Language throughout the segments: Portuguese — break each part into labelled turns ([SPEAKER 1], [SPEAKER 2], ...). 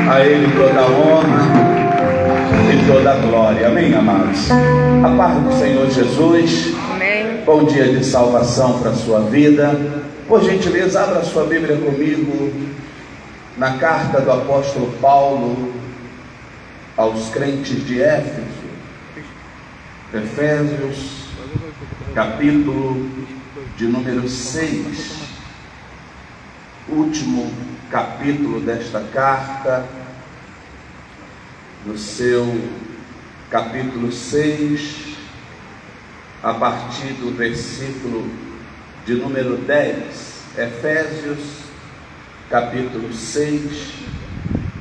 [SPEAKER 1] A Ele toda a honra e toda a glória. Amém, amados? A paz do Senhor Jesus.
[SPEAKER 2] Amém.
[SPEAKER 1] Bom dia de salvação para a sua vida. Por gentileza, abra sua Bíblia comigo na carta do apóstolo Paulo aos crentes de Éfeso. Efésios, capítulo de número 6. Último capítulo desta carta, no seu capítulo 6, a partir do versículo de número 10. Efésios, capítulo 6,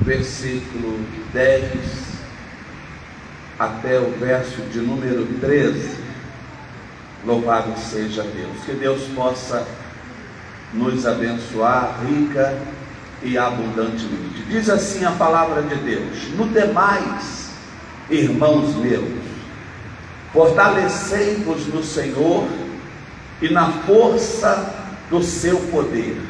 [SPEAKER 1] versículo 10 até o verso de número 13. Louvado seja Deus. Que Deus possa nos abençoar rica e abundantemente. Diz assim a palavra de Deus: no demais, irmãos meus, fortalecei-vos no Senhor e na força do seu poder.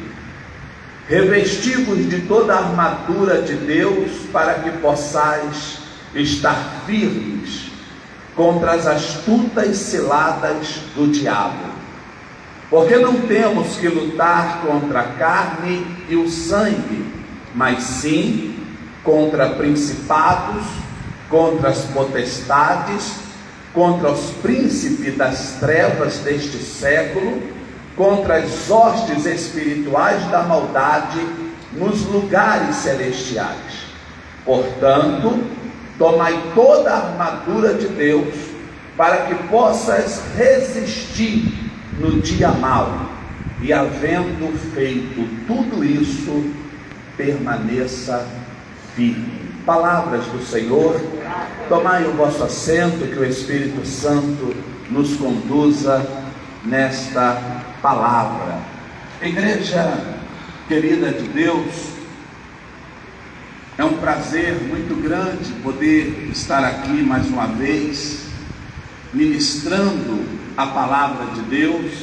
[SPEAKER 1] Revesti-vos de toda a armadura de Deus, para que possais estar firmes contra as astutas ciladas do diabo. Porque não temos que lutar contra a carne e o sangue, mas sim contra principados, contra as potestades, contra os príncipes das trevas deste século, contra as hostes espirituais da maldade nos lugares celestiais. Portanto, tomai toda a armadura de Deus, para que possas resistir no dia mau, e havendo feito tudo isso, permaneça firme. Palavras do Senhor. Tomai o vosso assento, que o Espírito Santo nos conduza nesta palavra. Igreja querida de Deus, é um prazer muito grande poder estar aqui mais uma vez, ministrando a palavra de Deus,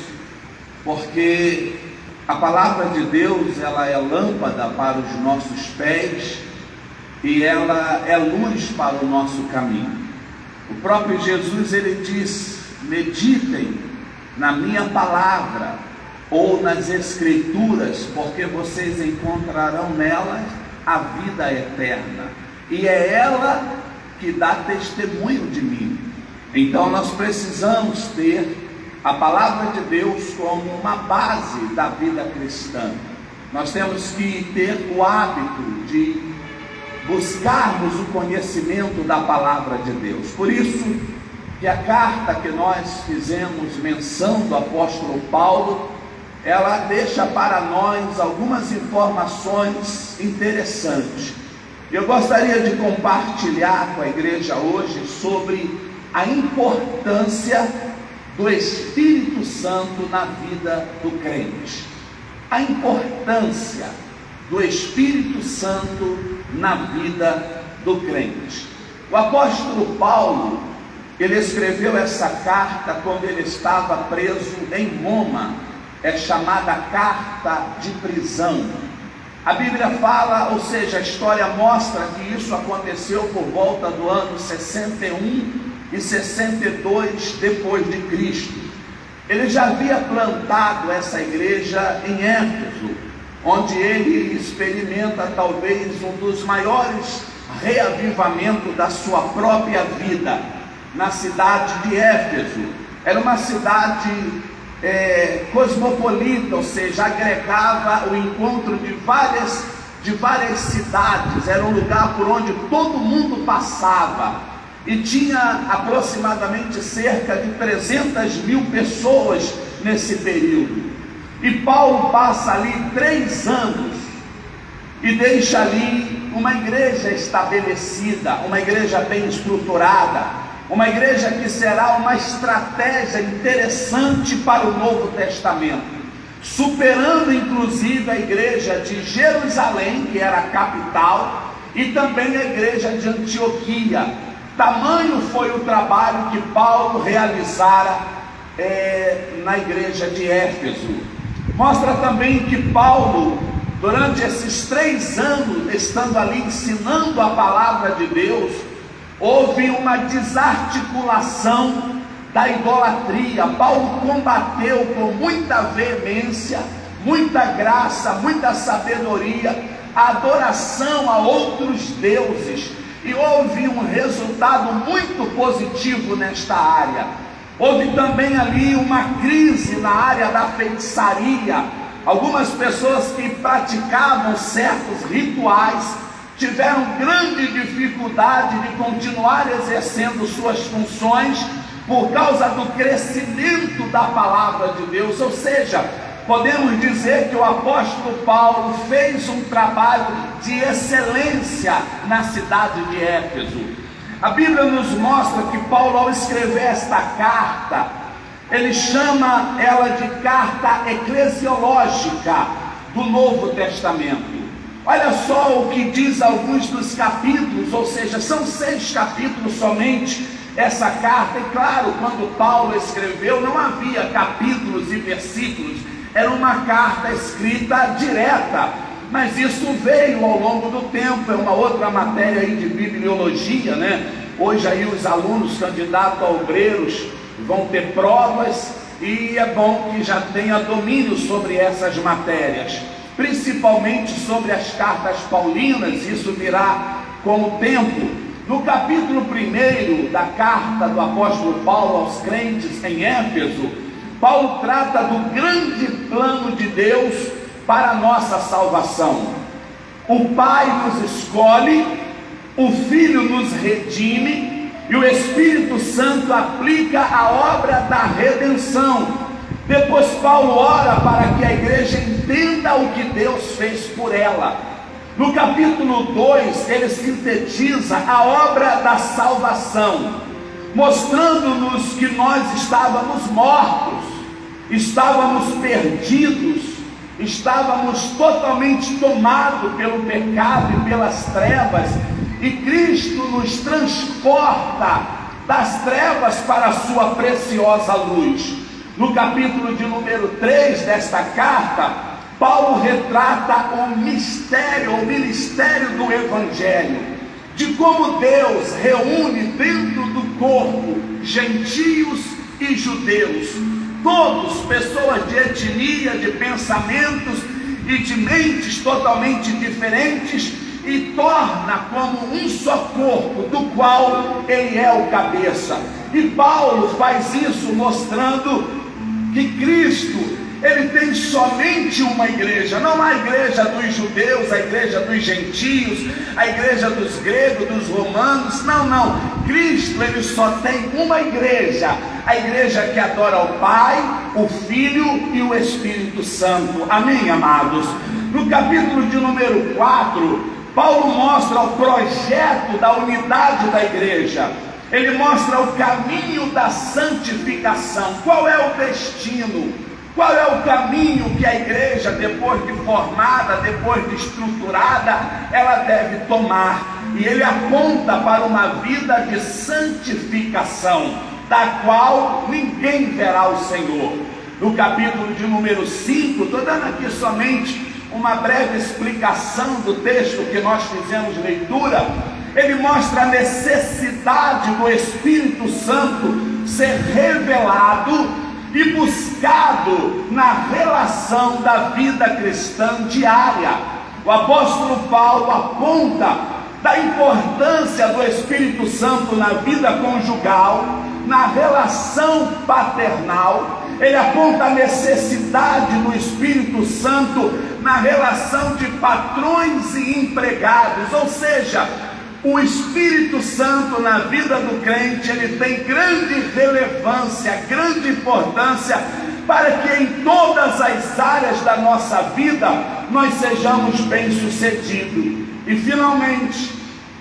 [SPEAKER 1] porque a palavra de Deus, ela é lâmpada para os nossos pés e ela é luz para o nosso caminho. O próprio Jesus, ele diz: meditem na minha palavra ou nas escrituras, porque vocês encontrarão nelas a vida eterna, e é ela que dá testemunho de mim. Então nós precisamos ter a palavra de Deus como uma base da vida cristã. Nós temos que ter o hábito de buscarmos o conhecimento da palavra de Deus. Por isso que a carta que nós fizemos menção do apóstolo Paulo, ela deixa para nós algumas informações interessantes. Eu gostaria de compartilhar com a igreja hoje sobre a importância do Espírito Santo na vida do crente. A importância do Espírito Santo na vida do crente. O apóstolo Paulo, ele escreveu essa carta quando ele estava preso em Roma. É chamada carta de prisão. A Bíblia fala, ou seja, a história mostra que isso aconteceu por volta do ano 61 e 62 depois de Cristo. Ele já havia plantado essa igreja em Éfeso, onde ele experimenta talvez um dos maiores reavivamentos da sua própria vida, na cidade de Éfeso. Era uma cidade cosmopolita, ou seja, agregava o encontro de várias cidades. Era um lugar por onde todo mundo passava, e tinha aproximadamente cerca de 300.000 pessoas nesse período. E Paulo passa ali 3 anos e deixa ali uma igreja estabelecida, uma igreja bem estruturada, uma igreja que será uma estratégia interessante para o Novo Testamento, superando inclusive a igreja de Jerusalém, que era a capital, e também a igreja de Antioquia. Tamanho foi o trabalho que Paulo realizara na igreja de Éfeso. Mostra também que Paulo, durante esses 3 anos, estando ali ensinando a palavra de Deus, houve uma desarticulação da idolatria. Paulo combateu com muita veemência, muita graça, muita sabedoria, a adoração a outros deuses, e houve um resultado muito positivo nesta área. Houve também ali uma crise na área da feitiçaria. Algumas pessoas que praticavam certos rituais tiveram grande dificuldade de continuar exercendo suas funções por causa do crescimento da palavra de Deus. Ou seja, podemos dizer que o apóstolo Paulo fez um trabalho de excelência na cidade de Éfeso. A Bíblia nos mostra que Paulo, ao escrever esta carta, ele chama ela de carta eclesiológica do Novo Testamento. Olha só o que diz alguns dos capítulos, ou seja, são 6 capítulos somente essa carta. E claro, quando Paulo escreveu, não havia capítulos e versículos, era uma carta escrita direta, mas isso veio ao longo do tempo. É uma outra matéria aí de bibliologia, né? Hoje aí os alunos candidatos a obreiros vão ter provas, e é bom que já tenha domínio sobre essas matérias, principalmente sobre as cartas paulinas. Isso virá com o tempo. No capítulo 1 da carta do apóstolo Paulo aos crentes em Éfeso, Paulo trata do grande plano de Deus para a nossa salvação. O Pai nos escolhe, o Filho nos redime, e o Espírito Santo aplica a obra da redenção. Depois Paulo ora para que a igreja entenda o que Deus fez por ela. No capítulo 2, ele sintetiza a obra da salvação, mostrando-nos que nós estávamos mortos, estávamos perdidos, estávamos totalmente tomados pelo pecado e pelas trevas, e Cristo nos transporta das trevas para a sua preciosa luz. No capítulo de número 3 desta carta, Paulo retrata o ministério do Evangelho, de como Deus reúne dentro do corpo gentios e judeus, todos pessoas de etnia, de pensamentos e de mentes totalmente diferentes, e torna como um só corpo, do qual ele é o cabeça. E Paulo faz isso mostrando que Cristo, ele tem somente uma igreja. Não a igreja dos judeus, a igreja dos gentios, a igreja dos gregos, dos romanos. Não. Cristo, ele só tem uma igreja, a igreja que adora o Pai, o Filho e o Espírito Santo. Amém, amados? No capítulo de número 4, Paulo mostra o projeto da unidade da igreja. Ele mostra o caminho da santificação. Qual é o destino? Qual é o caminho que a igreja, depois de formada, depois de estruturada, ela deve tomar? E ele aponta para uma vida de santificação, da qual ninguém verá o Senhor. No capítulo de número 5, estou dando aqui somente uma breve explicação do texto que nós fizemos leitura. Ele mostra a necessidade do Espírito Santo ser revelado e buscado na relação da vida cristã diária. O apóstolo Paulo aponta da importância do Espírito Santo na vida conjugal, na relação paternal. Ele aponta a necessidade do Espírito Santo na relação de patrões e empregados. Ou seja, o Espírito Santo na vida do crente, ele tem grande relevância, grande importância, para que em todas as áreas da nossa vida nós sejamos bem-sucedidos. E finalmente,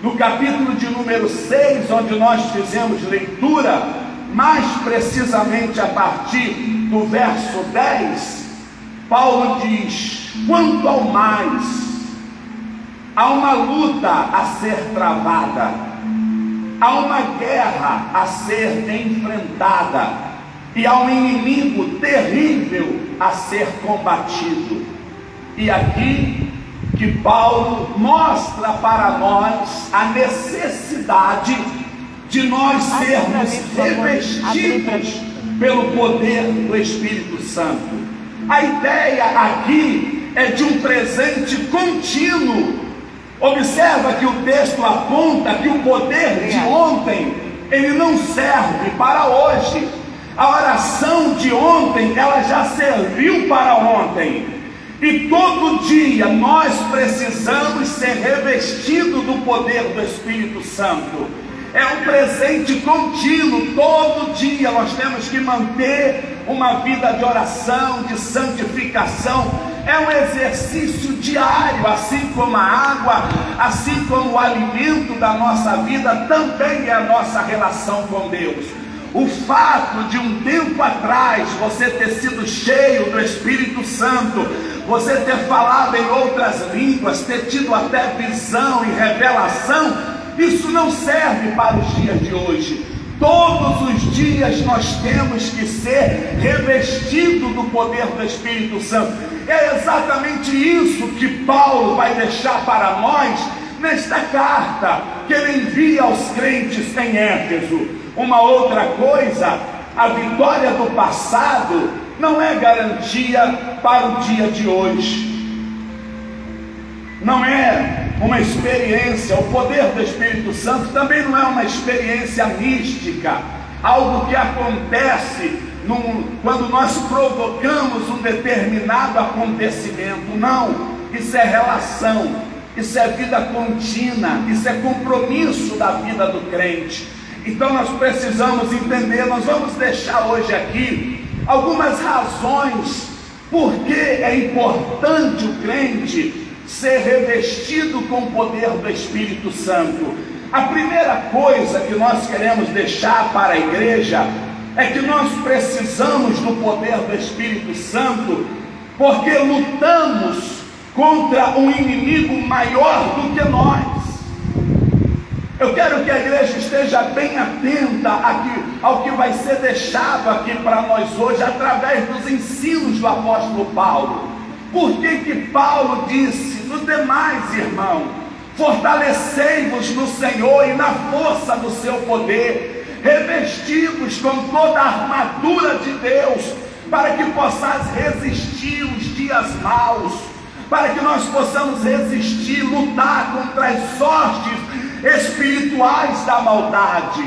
[SPEAKER 1] no capítulo de número 6, onde nós fizemos leitura, mais precisamente a partir do verso 10, Paulo diz: quanto ao mais, há uma luta a ser travada, há uma guerra a ser enfrentada, e há um inimigo terrível a ser combatido. E aqui que Paulo mostra para nós a necessidade de nós sermos revestidos pelo poder do Espírito Santo. A ideia aqui é de um presente contínuo. Observa que o texto aponta que o poder de ontem, ele não serve para hoje. A oração de ontem, ela já serviu para ontem. E todo dia nós precisamos ser revestidos do poder do Espírito Santo. É um presente contínuo. Todo dia nós temos que manter uma vida de oração, de santificação. É um exercício diário, assim como a água, assim como o alimento da nossa vida, também é a nossa relação com Deus. O fato de um tempo atrás você ter sido cheio do Espírito Santo, você ter falado em outras línguas, ter tido até visão e revelação, isso não serve para os dias de hoje. Todos os dias nós temos que ser revestidos do poder do Espírito Santo. É exatamente isso que Paulo vai deixar para nós nesta carta que ele envia aos crentes em Éfeso. Uma outra coisa, a vitória do passado não é garantia para o dia de hoje. Não é uma experiência, o poder do Espírito Santo também não é uma experiência mística, algo que acontece quando nós provocamos um determinado acontecimento. Não, isso é relação, isso é vida contínua, isso é compromisso da vida do crente. Então nós precisamos entender, nós vamos deixar hoje aqui algumas razões por que é importante o crente ser revestido com o poder do Espírito Santo. A primeira coisa que nós queremos deixar para a igreja é que nós precisamos do poder do Espírito Santo, porque lutamos contra um inimigo maior do que nós. Eu quero que a igreja esteja bem atenta ao que vai ser deixado aqui para nós hoje, através dos ensinos do apóstolo Paulo. Por que Paulo disse: no demais, irmão, fortalecei-vos no Senhor e na força do seu poder, revestivos com toda a armadura de Deus, para que possais resistir os dias maus, para que nós possamos resistir, lutar contra as sortes espirituais da maldade.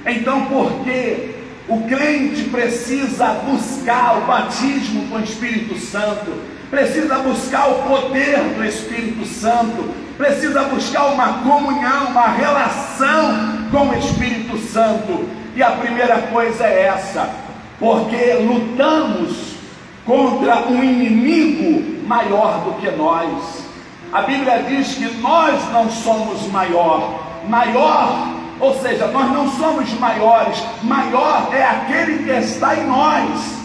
[SPEAKER 1] Então, por que o crente precisa buscar o batismo com o Espírito Santo? Precisa buscar o poder do Espírito Santo, precisa buscar uma comunhão, uma relação com o Espírito Santo. E a primeira coisa é essa: porque lutamos contra um inimigo maior do que nós. A Bíblia diz que nós não somos maior, ou seja, nós não somos maiores, maior é aquele que está em nós.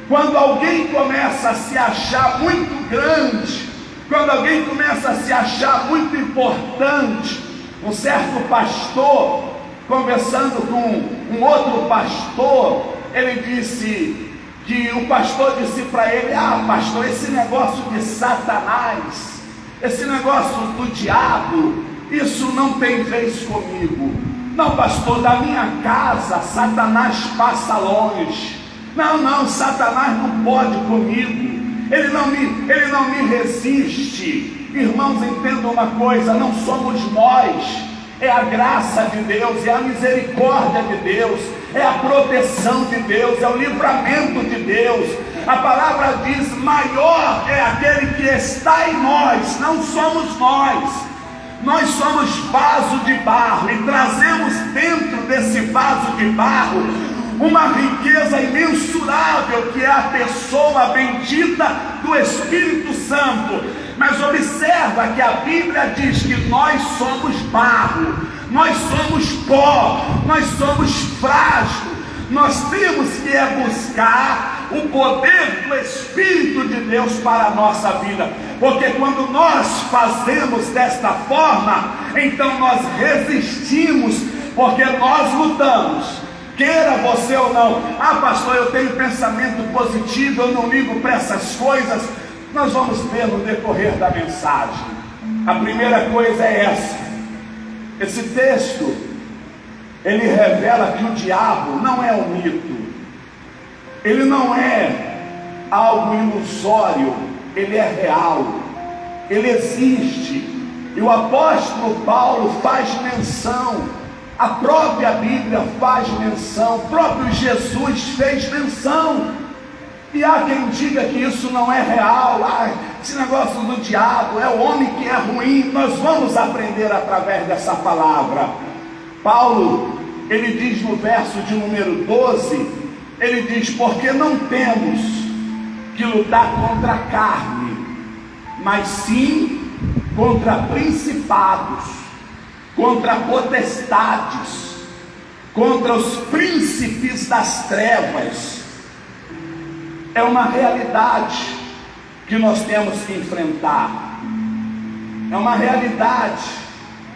[SPEAKER 1] Quando alguém começa a se achar muito grande, quando alguém começa a se achar muito importante, um certo pastor, conversando com um outro pastor, ele disse que o pastor disse para ele: ah, pastor, esse negócio de Satanás, esse negócio do diabo, isso não tem vez comigo. Não, pastor, da minha casa Satanás passa longe. Não, Satanás não pode comigo, ele não me resiste. Irmãos, entendam uma coisa: não somos nós, é a graça de Deus, é a misericórdia de Deus, é a proteção de Deus, é o livramento de Deus. A palavra diz: maior é aquele que está em nós, não somos nós. Nós somos vaso de barro e trazemos dentro desse vaso de barro uma riqueza imensurável, que é a pessoa bendita do Espírito Santo. Mas observa que a Bíblia diz que nós somos barro, nós somos pó, nós somos frágil. Nós temos que buscar o poder do Espírito de Deus para a nossa vida, porque quando nós fazemos desta forma, então nós resistimos, porque nós lutamos. Queira você ou não. Ah, pastor, eu tenho pensamento positivo, eu não ligo para essas coisas. Nós vamos ver no decorrer da mensagem. A primeira coisa é essa. Esse texto, ele revela que o diabo não é um mito. Ele não é algo ilusório. Ele é real. Ele existe. E o apóstolo Paulo faz menção. A própria Bíblia faz menção. O próprio Jesus fez menção. E há quem diga que isso não é real. Esse negócio do diabo é o homem que é ruim. Nós vamos aprender através dessa palavra. Paulo, ele diz no verso de número 12, ele diz: porque não temos que lutar contra a carne, mas sim contra principados, contra potestades, contra os príncipes das trevas. É uma realidade que nós temos que enfrentar. É uma realidade,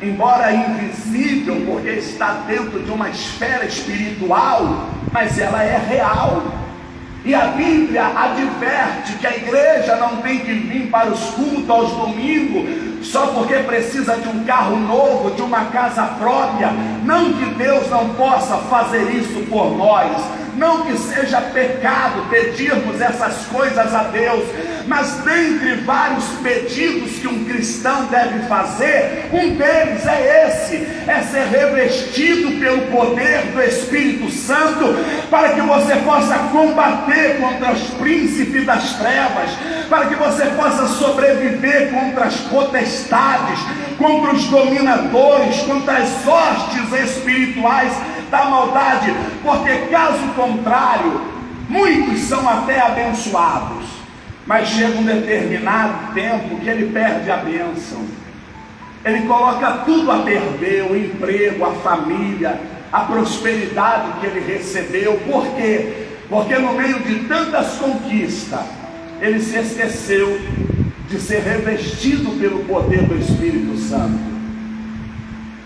[SPEAKER 1] embora invisível, porque está dentro de uma esfera espiritual, mas ela é real. E a Bíblia adverte que a igreja não tem que vir para os cultos aos domingos só porque precisa de um carro novo, de uma casa própria. Não que Deus não possa fazer isso por nós, não que seja pecado pedirmos essas coisas a Deus, mas dentre vários pedidos que um cristão deve fazer, um deles é esse: é ser revestido pelo poder do Espírito Santo, para que você possa combater contra os príncipes das trevas, para que você possa sobreviver contra as potestades, contra os dominadores, contra as hostes espirituais da maldade, porque caso contrário, muitos são até abençoados, mas chega um determinado tempo que ele perde a bênção, ele coloca tudo a perder: o emprego, a família, a prosperidade que ele recebeu. Por quê? Porque no meio de tantas conquistas, ele se esqueceu de ser revestido pelo poder do Espírito Santo.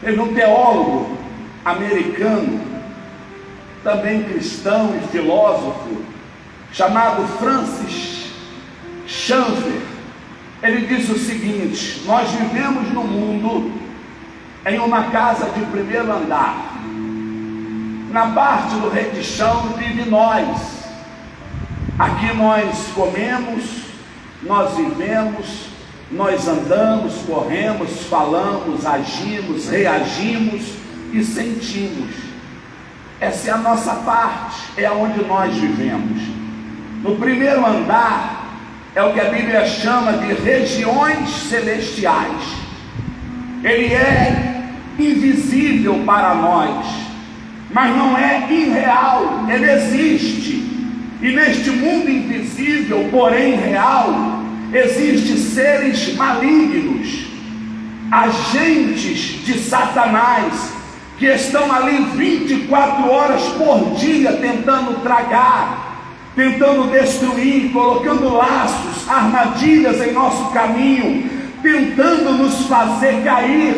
[SPEAKER 1] Teve um teólogo americano, também cristão e filósofo, chamado Francis Schaeffer. Ele disse o seguinte: nós vivemos no mundo em uma casa de primeiro andar. Na parte do redichão vive nós. Aqui nós comemos, nós vivemos, nós andamos, corremos, falamos, agimos, reagimos e sentimos. Essa é a nossa parte, é onde nós vivemos. No primeiro andar é o que a Bíblia chama de regiões celestiais. Ele é invisível para nós, mas não é irreal. Ele existe. E neste mundo invisível, porém real, existem seres malignos, agentes de Satanás, que estão ali 24 horas por dia tentando tragar, tentando destruir, colocando laços, armadilhas em nosso caminho, tentando nos fazer cair,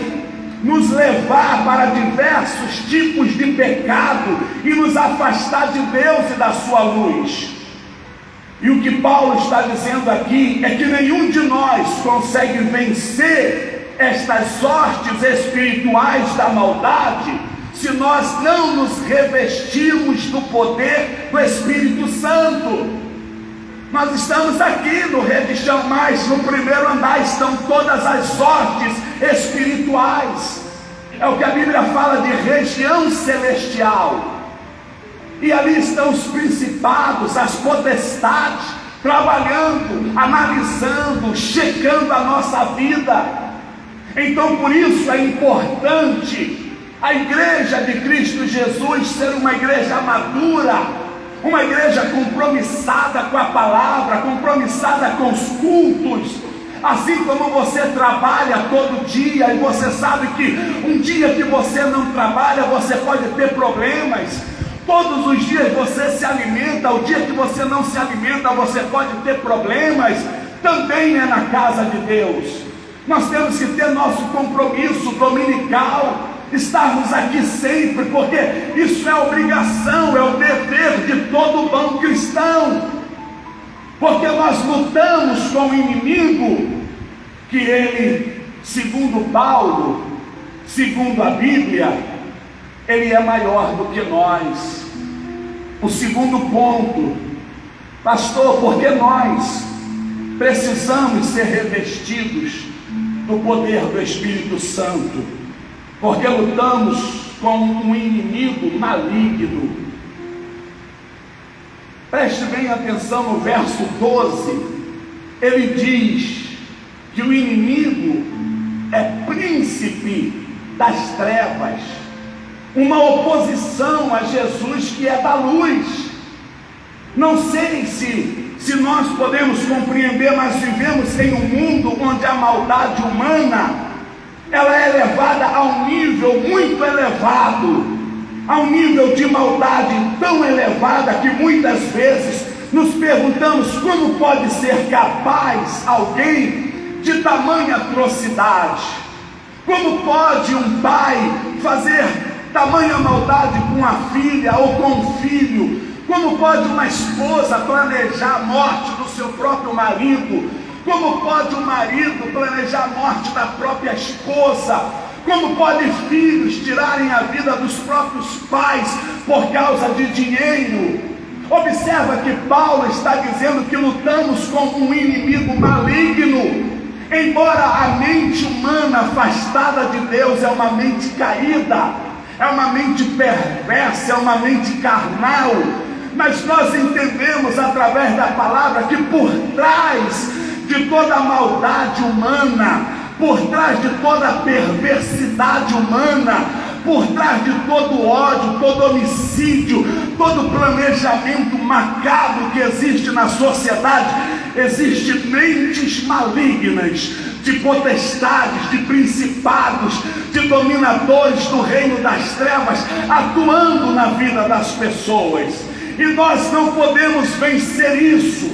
[SPEAKER 1] nos levar para diversos tipos de pecado e nos afastar de Deus e da sua luz. E o que Paulo está dizendo aqui é que nenhum de nós consegue vencer estas hostes espirituais da maldade se nós não nos revestirmos do poder do Espírito Santo. Nós estamos aqui no redichão, mas no primeiro andar estão todas as hostes espirituais. É o que a Bíblia fala de região celestial. E ali estão os principados, as potestades, trabalhando, analisando, checando a nossa vida. Então por isso é importante a igreja de Cristo Jesus ser uma igreja madura, uma igreja compromissada com a palavra, compromissada com os cultos. Assim como você trabalha todo dia e você sabe que um dia que você não trabalha, você pode ter problemas. Todos os dias você se alimenta, o dia que você não se alimenta, você pode ter problemas. Também é na casa de Deus. Nós temos que ter nosso compromisso dominical, estarmos aqui sempre, porque isso é obrigação, é o dever de todo bom cristão. porque nós lutamos com o inimigo, que ele, segundo Paulo, segundo a Bíblia, ele é maior do que nós. O segundo ponto, pastor, porque nós precisamos ser revestidos do poder do Espírito Santo, porque lutamos com um inimigo maligno. Preste bem atenção no verso 12, ele diz que o inimigo é príncipe das trevas, uma oposição a Jesus, que é da luz. Não sei se nós podemos compreender, mas vivemos em um mundo onde a maldade humana, ela é elevada a um nível muito elevado, a um nível de maldade tão elevada que muitas vezes nos perguntamos como pode ser capaz alguém de tamanha atrocidade. Como pode um pai fazer tamanha maldade com a filha ou com o filho? Como pode uma esposa planejar a morte do seu próprio marido? Como pode um marido planejar a morte da própria esposa? Como pode filhos tirarem a vida dos próprios pais por causa de dinheiro? Observa que Paulo está dizendo que lutamos com um inimigo maligno. Embora a mente humana afastada de Deus é uma mente caída, é uma mente perversa, é uma mente carnal, mas nós entendemos através da palavra que por trás de toda a maldade humana, por trás de toda a perversidade humana, por trás de todo ódio, todo homicídio, todo planejamento macabro que existe na sociedade, existem mentes malignas, de potestades, de principados, de dominadores do reino das trevas, atuando na vida das pessoas. E nós não podemos vencer isso,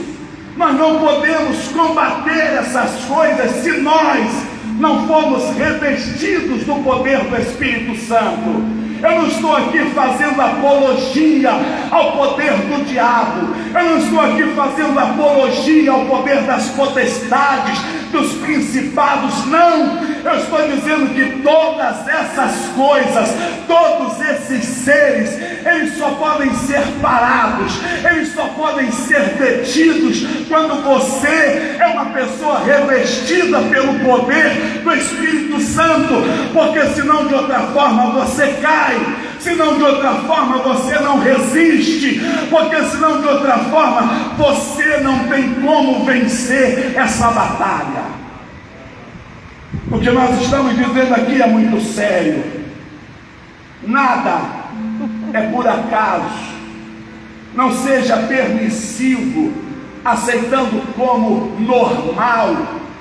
[SPEAKER 1] nós não podemos combater essas coisas se nós não formos revestidos do poder do Espírito Santo. Eu não estou aqui fazendo apologia ao poder do diabo, eu não estou aqui fazendo apologia ao poder das potestades, dos principados, não. Eu estou dizendo que todas essas coisas, todos esses seres, eles só podem ser parados, eles só podem ser detidos quando você é uma pessoa revestida pelo poder do Espírito Santo, porque senão de outra forma você cai, senão de outra forma você não resiste, porque senão de outra forma você não tem como vencer essa batalha. O que nós estamos dizendo aqui é muito sério. Nada é por acaso. Não seja permissivo, aceitando como normal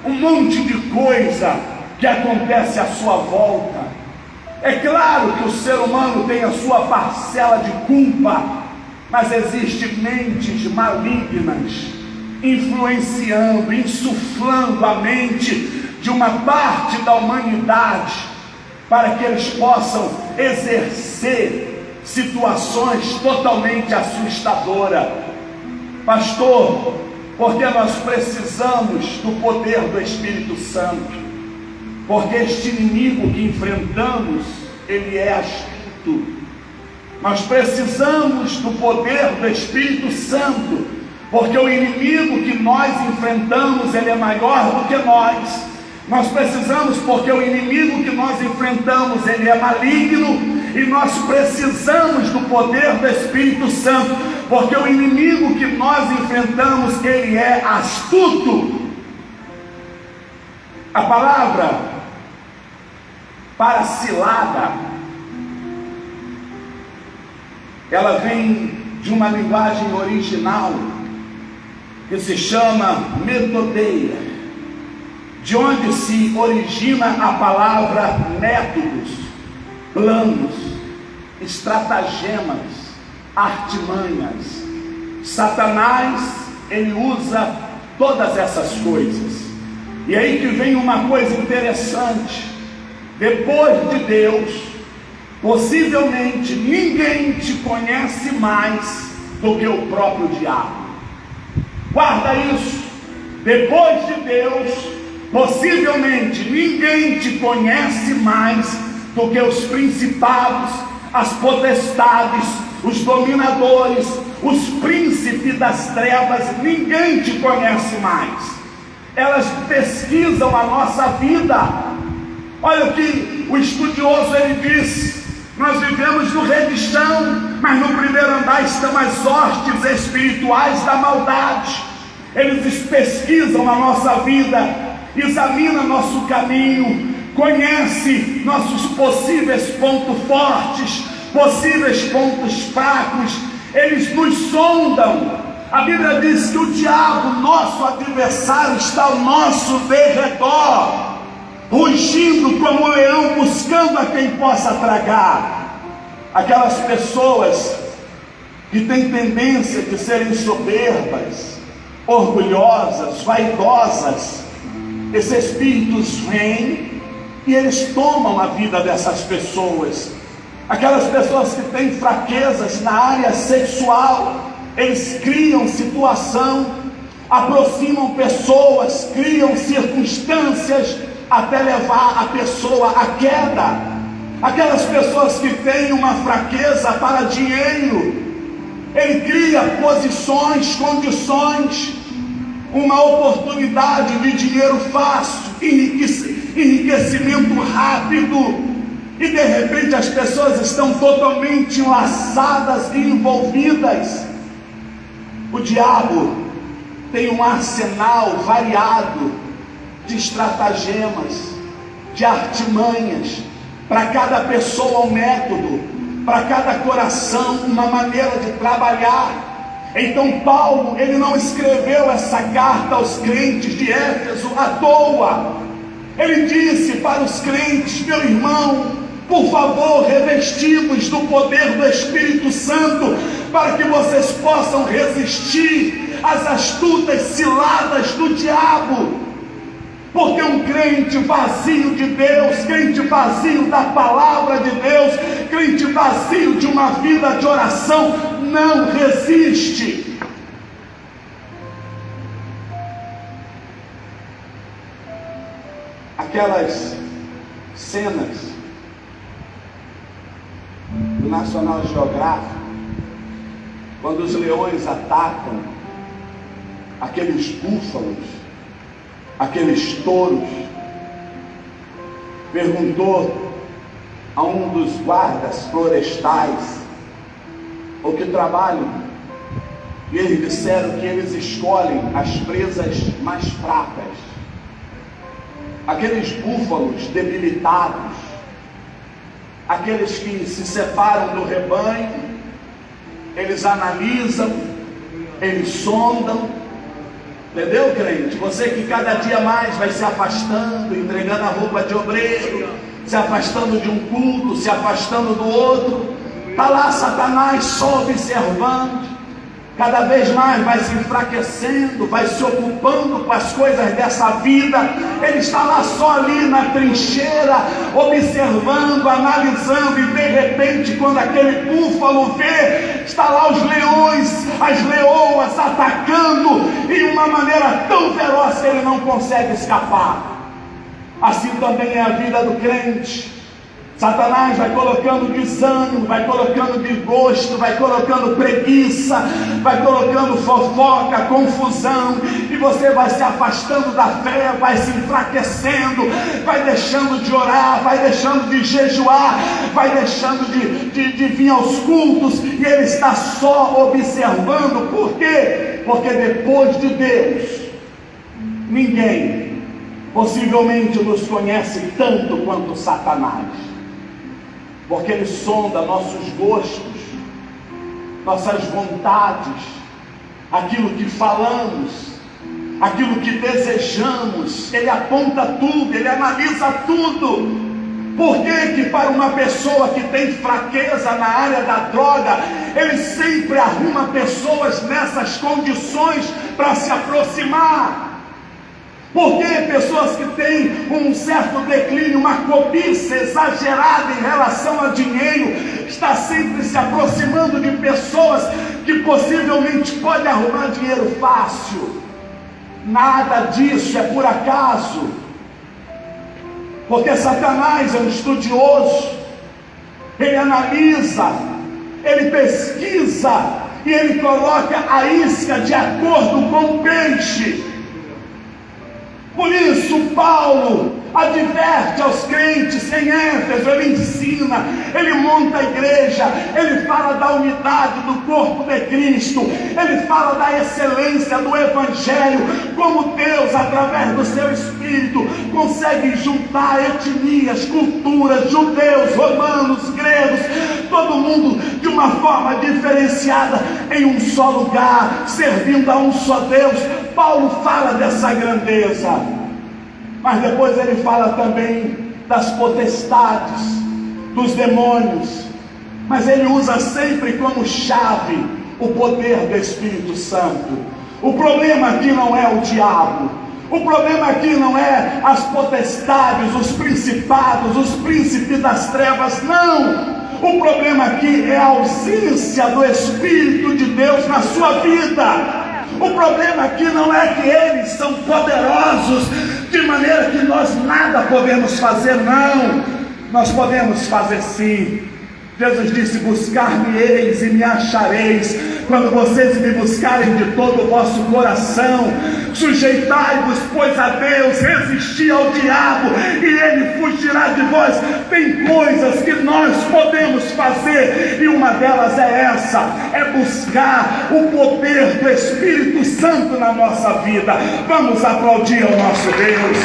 [SPEAKER 1] um monte de coisa que acontece à sua volta. É claro que o ser humano tem a sua parcela de culpa, mas existem mentes malignas influenciando, insuflando a mente de uma parte da humanidade para que eles possam exercer situações totalmente assustadoras. Pastor, porque nós precisamos do poder do Espírito Santo, porque este inimigo que enfrentamos, ele é astuto. Nós precisamos do poder do Espírito Santo, porque o inimigo que nós enfrentamos, ele é maior do que nós. Nós precisamos, porque o inimigo que nós enfrentamos, ele é maligno, e nós precisamos do poder do Espírito Santo, porque o inimigo que nós enfrentamos, ele é astuto. A palavra para cilada, ela vem de uma linguagem original que se chama metodeia, de onde se origina a palavra métodos, planos, estratagemas, artimanhas. Satanás, ele usa todas essas coisas. E aí que vem uma coisa interessante. Depois de Deus, possivelmente ninguém te conhece mais do que o próprio diabo. Guarda isso. Depois de Deus, possivelmente ninguém te conhece mais do que os principados, as potestades, os dominadores, os príncipes das trevas. Ninguém te conhece mais. Elas pesquisam a nossa vida. Olha o que o estudioso ele diz: nós vivemos no reguichão, mas no primeiro andar estão as hostes espirituais da maldade. Eles pesquisam a nossa vida, examinam nosso caminho, conhecem nossos possíveis pontos fortes, possíveis pontos fracos. Eles nos sondam. A Bíblia diz que o diabo, nosso adversário, está ao nosso derredor, rugindo como um leão, buscando a quem possa tragar. Aquelas pessoas que têm tendência de serem soberbas, orgulhosas, vaidosas, esses espíritos vêm e eles tomam a vida dessas pessoas. Aquelas pessoas que têm fraquezas na área sexual, eles criam situação, aproximam pessoas, criam circunstâncias até levar a pessoa à queda. Aquelas pessoas que têm uma fraqueza para dinheiro, ele cria posições, condições, uma oportunidade de dinheiro fácil, enriquecimento rápido, e de repente as pessoas estão totalmente enlaçadas e envolvidas. O diabo tem um arsenal variado de estratagemas, de artimanhas. Para cada pessoa um método, para cada coração uma maneira de trabalhar. Então Paulo, ele não escreveu essa carta aos crentes de Éfeso à toa. Ele disse para os crentes: meu irmão, por favor, revesti-vos do poder do Espírito Santo, para que vocês possam resistir às astutas ciladas do diabo. Porque um crente vazio de Deus, crente vazio da palavra de Deus, crente vazio de uma vida de oração, não resiste. Aquelas cenas do National Geographic, quando os leões atacam aqueles búfalos, aqueles touros, perguntou a um dos guardas florestais ou que trabalham, e eles disseram que eles escolhem as presas mais fracas, aqueles búfalos debilitados, aqueles que se separam do rebanho. Eles analisam, eles sondam. Entendeu, crente? Você que cada dia mais vai se afastando, entregando a roupa de obreiro, se afastando de um culto, se afastando do outro. Está lá Satanás só observando. Cada vez mais vai se enfraquecendo, vai se ocupando com as coisas dessa vida. Ele está lá só ali na trincheira, observando, analisando, e de repente, quando aquele búfalo vê, está lá os leões, as leoas atacando, e de uma maneira tão feroz que ele não consegue escapar. Assim também é a vida do crente. Satanás vai colocando desânimo, vai colocando desgosto, vai colocando preguiça, vai colocando fofoca, confusão, e você vai se afastando da fé, vai se enfraquecendo, vai deixando de orar, vai deixando de jejuar, vai deixando de vir aos cultos, e ele está só observando. Por quê? Porque depois de Deus, ninguém possivelmente nos conhece tanto quanto Satanás. Porque ele sonda nossos gostos, nossas vontades, aquilo que falamos, aquilo que desejamos. Ele aponta tudo, ele analisa tudo. Por que para uma pessoa que tem fraqueza na área da droga, ele sempre arruma pessoas nessas condições para se aproximar? Porque pessoas que têm um certo declínio, uma cobiça exagerada em relação a dinheiro, está sempre se aproximando de pessoas
[SPEAKER 2] que possivelmente pode arrumar dinheiro fácil. Nada disso é por acaso, porque Satanás é um estudioso, ele analisa, ele pesquisa e ele coloca a isca de acordo com o peixe. Por isso Paulo adverte aos crentes em Éfeso, ele ensina, ele monta a igreja, ele fala da unidade do corpo de Cristo, ele fala da excelência do Evangelho, como Deus, através do seu Espírito, consegue juntar etnias, culturas, judeus, romanos, gregos, todo mundo de uma forma diferenciada em um só lugar, servindo a um só Deus. Paulo fala dessa grandeza. Mas depois ele fala também das potestades, dos demônios. Mas ele usa sempre como chave o poder do Espírito Santo. O problema aqui não é o diabo. O problema aqui não é as potestades, os principados, os príncipes das trevas. Não! O problema aqui é a ausência do Espírito de Deus na sua vida. O problema aqui não é que eles são poderosos, de maneira que nós nada podemos fazer, não. Nós podemos fazer sim. Jesus disse: buscar-me-eis e me achareis, quando vocês me buscarem de todo o vosso coração. Sujeitai-vos, pois, a Deus, resisti ao diabo, e ele fugirá de vós. Tem coisas que nós podemos fazer, e uma delas é essa: é buscar o poder do Espírito Santo na nossa vida. Vamos aplaudir ao nosso Deus.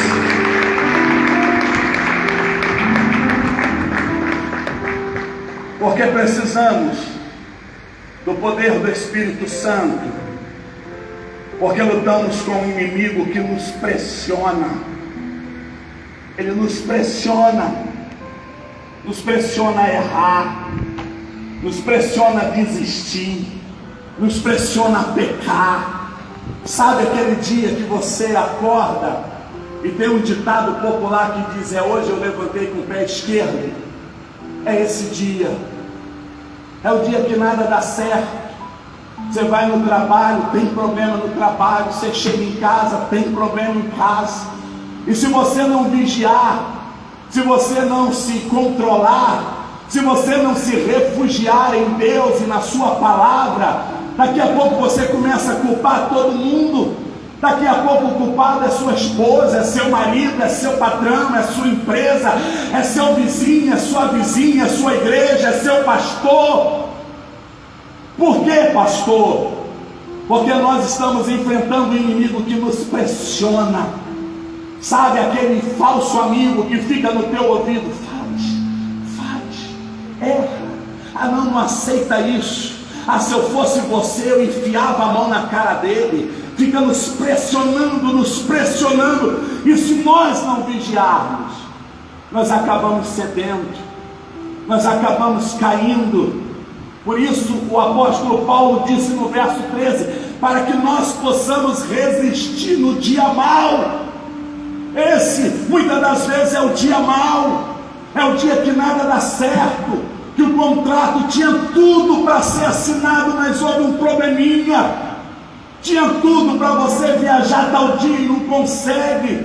[SPEAKER 2] Porque precisamos do poder do Espírito Santo, porque lutamos com um inimigo que nos pressiona. Ele nos pressiona a errar, nos pressiona a desistir, nos pressiona a pecar. Sabe aquele dia que você acorda e tem um ditado popular que diz: é hoje eu levantei com o pé esquerdo? É esse dia. É o dia que nada dá certo. Você vai no trabalho, tem problema no trabalho. Você chega em casa, tem problema em casa. E se você não vigiar, se você não se controlar, se você não se refugiar em Deus e na sua palavra, daqui a pouco você começa a culpar todo mundo. Daqui a pouco o culpado é sua esposa, é seu marido, é seu patrão, é sua empresa, é seu vizinho, é sua vizinha, é sua igreja, é seu pastor. Por quê, pastor? Porque nós estamos enfrentando um inimigo que nos pressiona. Sabe aquele falso amigo que fica no teu ouvido: erra. Ah, não aceita isso. Ah, se eu fosse você, eu enfiava a mão na cara dele. Fica nos pressionando. E se nós não vigiarmos, nós acabamos cedendo, nós acabamos caindo. Por isso o apóstolo Paulo disse no verso 13: para que nós possamos resistir no dia mau. Esse muitas das vezes é o dia mau, é o dia que nada dá certo, que o contrato tinha tudo para ser assinado, mas houve um probleminha. Tinha tudo para você viajar tal dia e não consegue.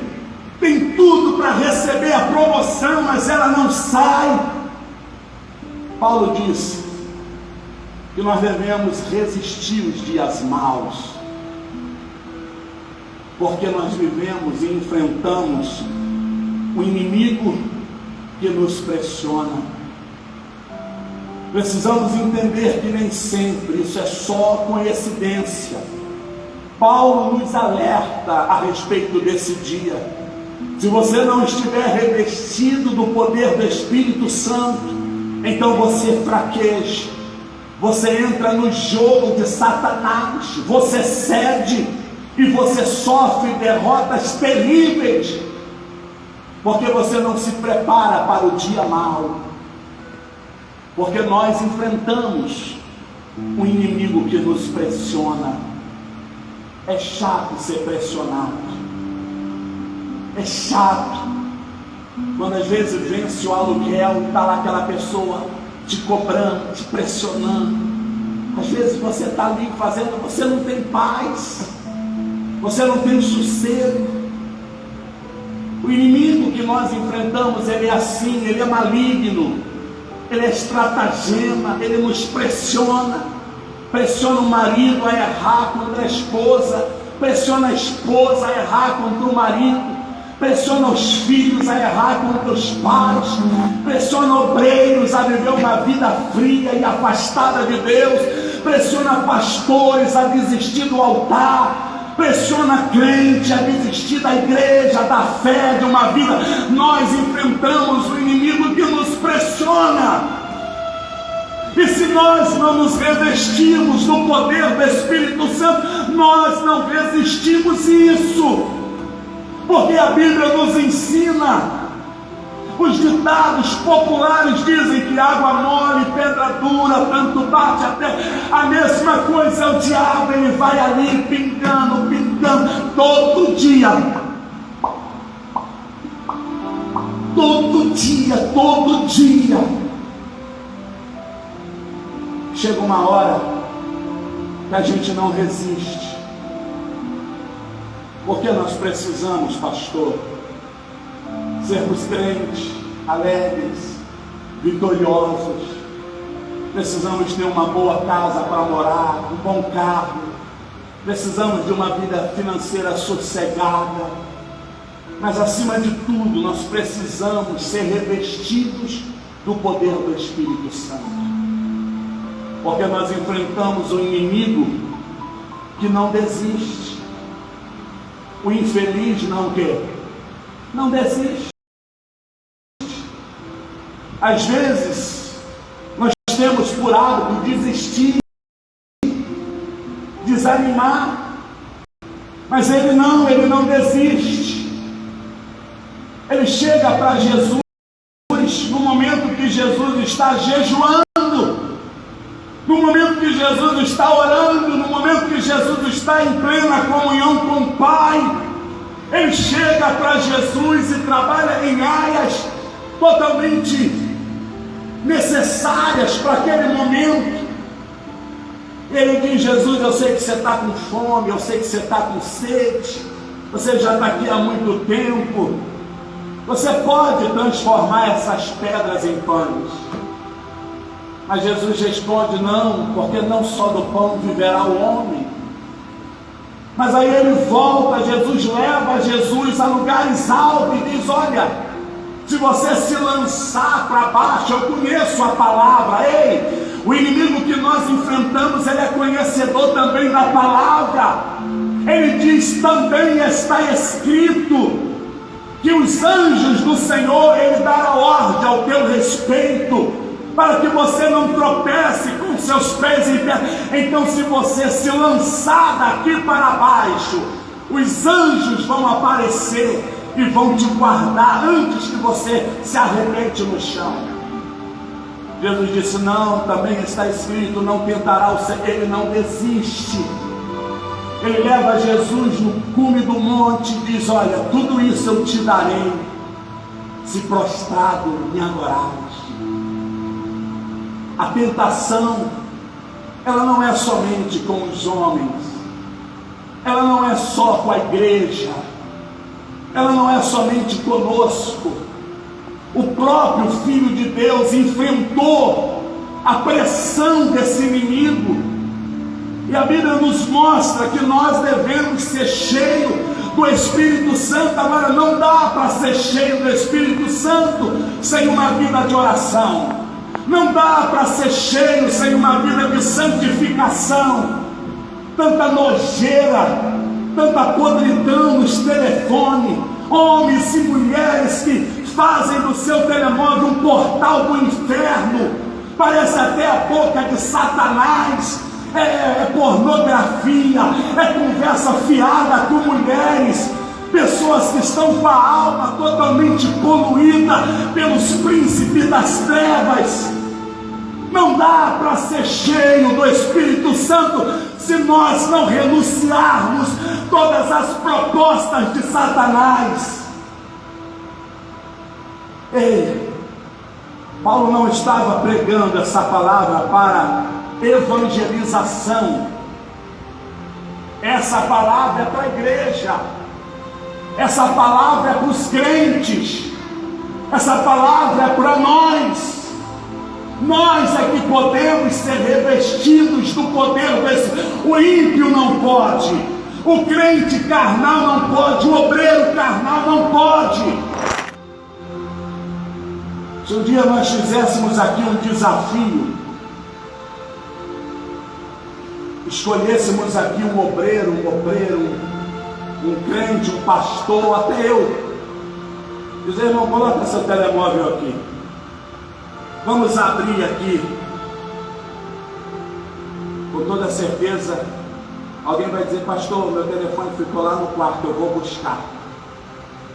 [SPEAKER 2] Tem tudo para receber a promoção, mas ela não sai. Paulo disse que nós devemos resistir os dias maus, porque nós vivemos e enfrentamos o inimigo que nos pressiona. Precisamos entender que nem sempre isso é só coincidência. Paulo nos alerta a respeito desse dia. Se você não estiver revestido do poder do Espírito Santo, então você fraqueja, você entra no jogo de Satanás, você cede e você sofre derrotas terríveis, porque você não se prepara para o dia mau. Porque nós enfrentamos um inimigo que nos pressiona. É chato ser pressionado. É chato quando às vezes vence o aluguel e está lá aquela pessoa te cobrando, te pressionando. Às vezes você está ali fazendo, você não tem paz, você não tem sossego. O inimigo que nós enfrentamos, ele é assim, ele é maligno, ele é estratagema, ele nos pressiona o marido a errar contra a esposa, pressiona a esposa a errar contra o marido, pressiona os filhos a errar contra os pais, pressiona obreiros a viver uma vida fria e afastada de Deus, pressiona pastores a desistir do altar, pressiona crente a desistir da igreja, da fé, de uma vida. Nós enfrentamos o inimigo que nos pressiona. E se nós não nos revestirmos do poder do Espírito Santo, nós não resistimos isso. Porque a Bíblia nos ensina, os ditados populares dizem que água mole, pedra dura, tanto bate até. A mesma coisa é o diabo, ele vai ali pingando, todo dia. Todo dia. Chega uma hora que a gente não resiste. Porque nós precisamos, pastor, sermos crentes, alegres, vitoriosos. Precisamos ter uma boa casa para morar, um bom carro. Precisamos de uma vida financeira sossegada. Mas acima de tudo, nós precisamos ser revestidos do poder do Espírito Santo. Porque nós enfrentamos um inimigo que não desiste. O infeliz não quer. Não desiste. Às vezes, nós temos por hábito desistir, desanimar, mas ele não desiste. Ele chega para Jesus no momento que Jesus está jejuando, no momento que Jesus está orando, no momento que Jesus está em plena comunhão com o Pai. Ele chega para Jesus e trabalha em áreas totalmente necessárias para aquele momento. Ele diz: Jesus, eu sei que você está com fome, eu sei que você está com sede, você já está aqui há muito tempo, você pode transformar essas pedras em pães. Mas Jesus responde: não, porque não só do pão viverá o homem. Mas aí ele volta, Jesus leva Jesus a lugares altos e diz: olha, se você se lançar para baixo, eu conheço a palavra. Ei, o inimigo que nós enfrentamos, ele é conhecedor também da palavra. Ele diz: também está escrito que os anjos do Senhor, ele dará ordem ao teu respeito, para que você não tropece com seus pés em pedra. Então, se você se lançar daqui para baixo, os anjos vão aparecer e vão te guardar antes que você se arrebente no chão. Jesus disse: não, também está escrito, não tentará o Senhor. Ele não desiste. Ele leva Jesus no cume do monte e diz: olha, tudo isso eu te darei, se prostrado me adorares. A tentação, ela não é somente com os homens, ela não é só com a igreja, ela não é somente conosco. O próprio Filho de Deus enfrentou a pressão desse inimigo, e a Bíblia nos mostra que nós devemos ser cheios do Espírito Santo. Agora, não dá para ser cheio do Espírito Santo sem uma vida de oração. Não dá para ser cheio sem uma vida de santificação. Tanta nojeira, tanta podridão nos telefones, homens e mulheres que fazem do seu telemóvel um portal do inferno, parece até a boca de Satanás. É pornografia, é conversa fiada com mulheres, pessoas que estão com a alma totalmente poluída pelos príncipes das trevas. Não dá para ser cheio do Espírito Santo se nós não renunciarmos todas as propostas de Satanás. Ei, Paulo não estava pregando essa palavra para evangelização. Essa palavra é para a igreja, essa palavra é para os crentes, essa palavra é para nós. Nós é que podemos ser revestidos do poder desse. O ímpio não pode, o crente carnal não pode, o obreiro carnal não pode. Se um dia nós fizéssemos aqui um desafio, escolhêssemos aqui um obreiro, um crente, um pastor, até eu, dizer: irmão, coloca seu telemóvel aqui, vamos abrir aqui. Com toda certeza, alguém vai dizer: pastor, meu telefone ficou lá no quarto, eu vou buscar,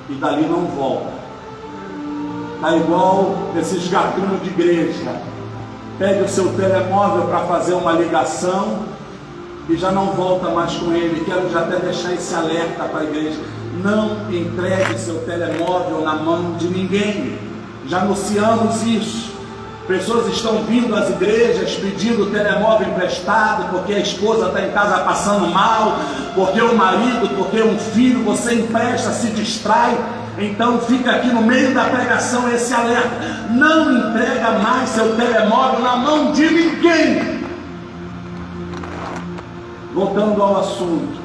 [SPEAKER 2] e dali não volta. Está igual esses gatunos de igreja, pede o seu telemóvel para fazer uma ligação e já não volta mais com ele. Quero já até deixar esse alerta para a igreja: não entregue seu telemóvel na mão de ninguém. Já anunciamos isso. Pessoas estão vindo às igrejas pedindo o telemóvel emprestado porque a esposa está em casa passando mal, porque o marido, porque um filho, você empresta, se distrai. Então fica aqui no meio da pregação esse alerta: não entrega mais seu telemóvel na mão de ninguém. Voltando ao assunto,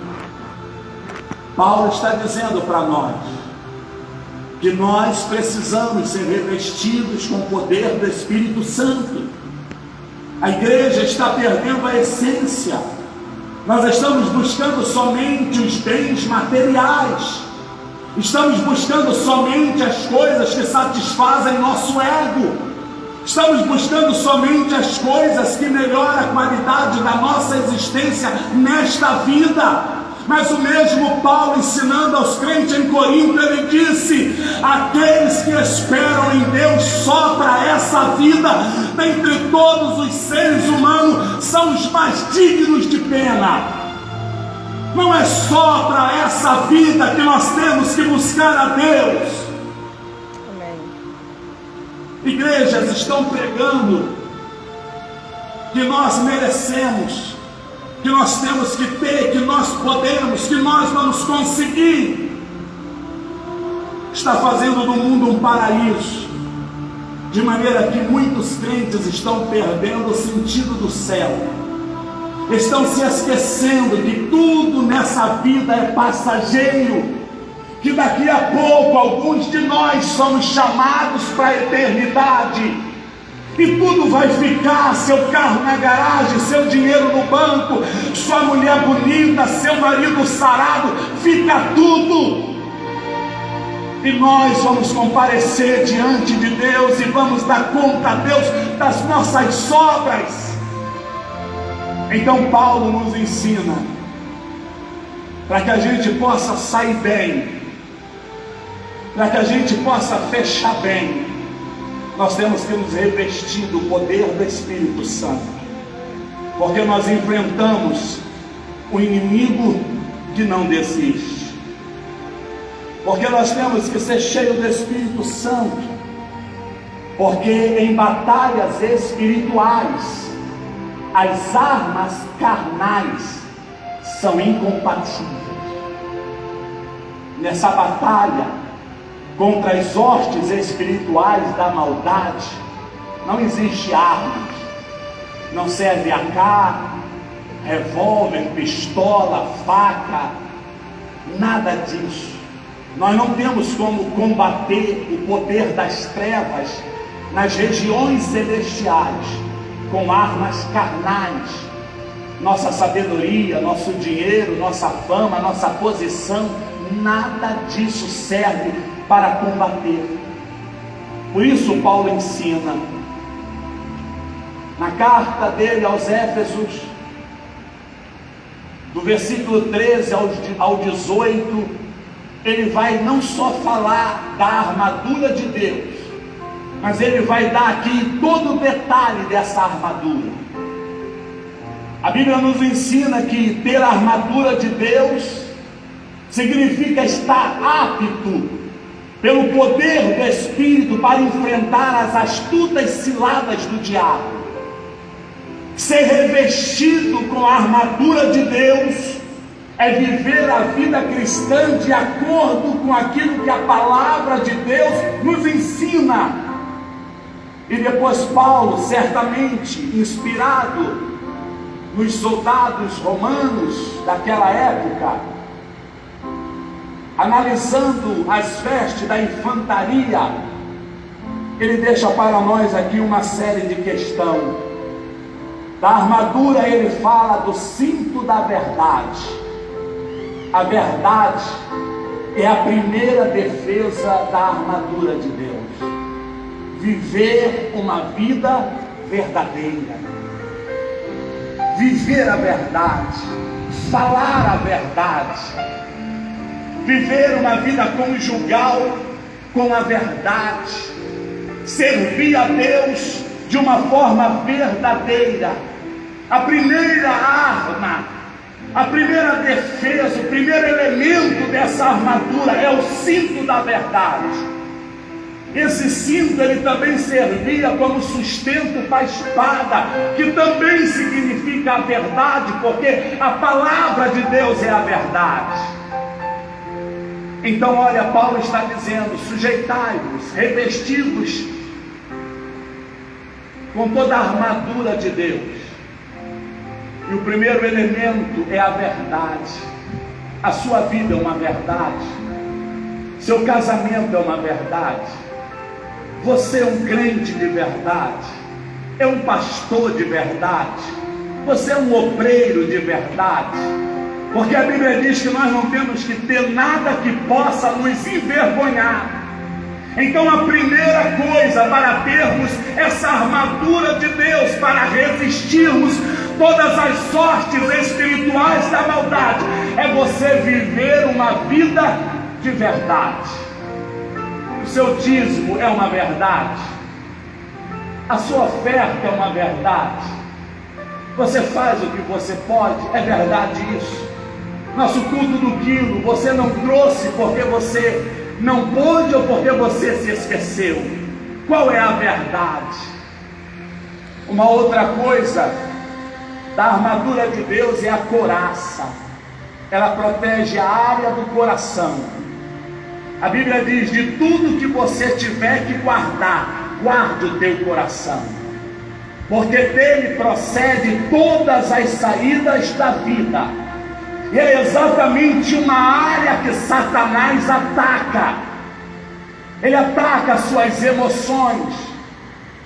[SPEAKER 2] Paulo está dizendo para nós que nós precisamos ser revestidos com o poder do Espírito Santo. A igreja está perdendo a essência. Nós estamos buscando somente os bens materiais, estamos buscando somente as coisas que satisfazem nosso ego, estamos buscando somente as coisas que melhoram a qualidade da nossa existência nesta vida. Mas o mesmo Paulo, ensinando aos crentes em Corinto, ele disse: aqueles que esperam em Deus só para essa vida, dentre todos os seres humanos, são os mais dignos de pena. Não é só para essa vida que nós temos que buscar a Deus.
[SPEAKER 3] Amém.
[SPEAKER 2] Igrejas estão pregando que nós merecemos, que nós temos que ter, que nós podemos, que nós vamos conseguir. Está fazendo do mundo um paraíso, de maneira que muitos crentes estão perdendo o sentido do céu, estão se esquecendo que tudo nessa vida é passageiro, que daqui a pouco alguns de nós somos chamados para a eternidade. E tudo vai ficar: seu carro na garagem, seu dinheiro no banco, sua mulher bonita, seu marido sarado, fica tudo. E nós vamos comparecer diante de Deus e vamos dar conta a Deus das nossas sobras. Então Paulo nos ensina, para que a gente possa sair bem, para que a gente possa fechar bem, nós temos que nos revestir do poder do Espírito Santo, porque nós enfrentamos o inimigo que não desiste, porque nós temos que ser cheios do Espírito Santo, porque em batalhas espirituais as armas carnais são incompatíveis. Nessa batalha contra as hostes espirituais da maldade, não existe armas, não serve AK, revólver, pistola, faca, nada disso. Nós não temos como combater o poder das trevas nas regiões celestiais com armas carnais. Nossa sabedoria, nosso dinheiro, nossa fama, nossa posição, nada disso serve para combater. Por isso Paulo ensina na carta dele aos Éfesos, do versículo 13 ao 18, ele vai não só falar da armadura de Deus, mas ele vai dar aqui todo o detalhe dessa armadura. A Bíblia nos ensina que ter a armadura de Deus significa estar apto pelo poder do Espírito para enfrentar as astutas ciladas do diabo. Ser revestido com a armadura de Deus é viver a vida cristã de acordo com aquilo que a palavra de Deus nos ensina. E depois Paulo, certamente inspirado nos soldados romanos daquela época, analisando as vestes da infantaria, ele deixa para nós aqui uma série de questões. Da armadura ele fala do cinto da verdade. A verdade é a primeira defesa da armadura de Deus. Viver uma vida verdadeira. Viver a verdade. Falar a verdade. Viver uma vida conjugal com a verdade. Servir a Deus de uma forma verdadeira. A primeira arma, a primeira defesa, o primeiro elemento dessa armadura é o cinto da verdade. Esse cinto ele também servia como sustento para a espada, que também significa a verdade, porque a palavra de Deus é a verdade. Então olha, Paulo está dizendo: sujeitai-vos, revesti-vos com toda a armadura de Deus. E o primeiro elemento é a verdade. A sua vida é uma verdade. Seu casamento é uma verdade. Você é um crente de verdade. É um pastor de verdade. Você é um obreiro de verdade. Porque a Bíblia diz que nós não temos que ter nada que possa nos envergonhar. Então a primeira coisa para termos essa armadura de Deus, para resistirmos todas as sortes espirituais da maldade, é você viver uma vida de verdade. O seu dízimo é uma verdade. A sua oferta é uma verdade. Você faz o que você pode, é verdade isso. Nosso culto do quilo, você não trouxe porque você não pôde ou porque você se esqueceu. Qual é a verdade? Uma outra coisa da armadura de Deus é a couraça. Ela protege a área do coração. A Bíblia diz: de tudo que você tiver que guardar, guarde o teu coração, porque dele procede todas as saídas da vida. E é exatamente uma área que Satanás ataca. Ele ataca as suas emoções.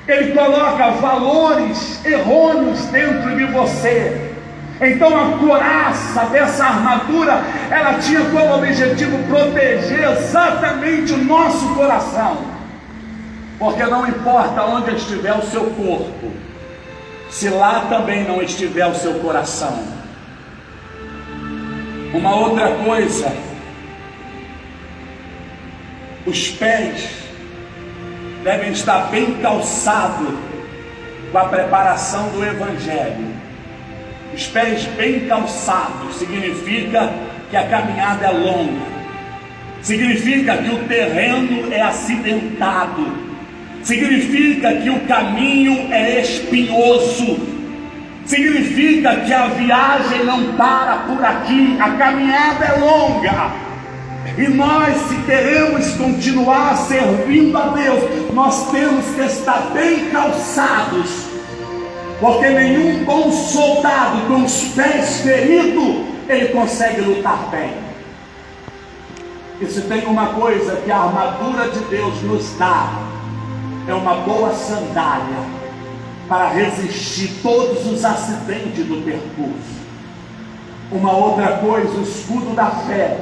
[SPEAKER 2] Ele coloca valores errôneos dentro de você. Então a couraça dessa armadura, ela tinha como objetivo proteger exatamente o nosso coração. Porque não importa onde estiver o seu corpo, se lá também não estiver o seu coração. Uma outra coisa, os pés devem estar bem calçados com a preparação do Evangelho. Os pés bem calçados significa que a caminhada é longa, significa que o terreno é acidentado, significa que o caminho é espinhoso, significa que a viagem não para por aqui, a caminhada é longa. E nós, se queremos continuar servindo a Deus, nós temos que estar bem calçados, porque nenhum bom soldado com os pés feridos, ele consegue lutar bem. E se tem uma coisa que a armadura de Deus nos dá, é uma boa sandália, para resistir todos os acidentes do percurso. Uma outra coisa, o escudo da fé,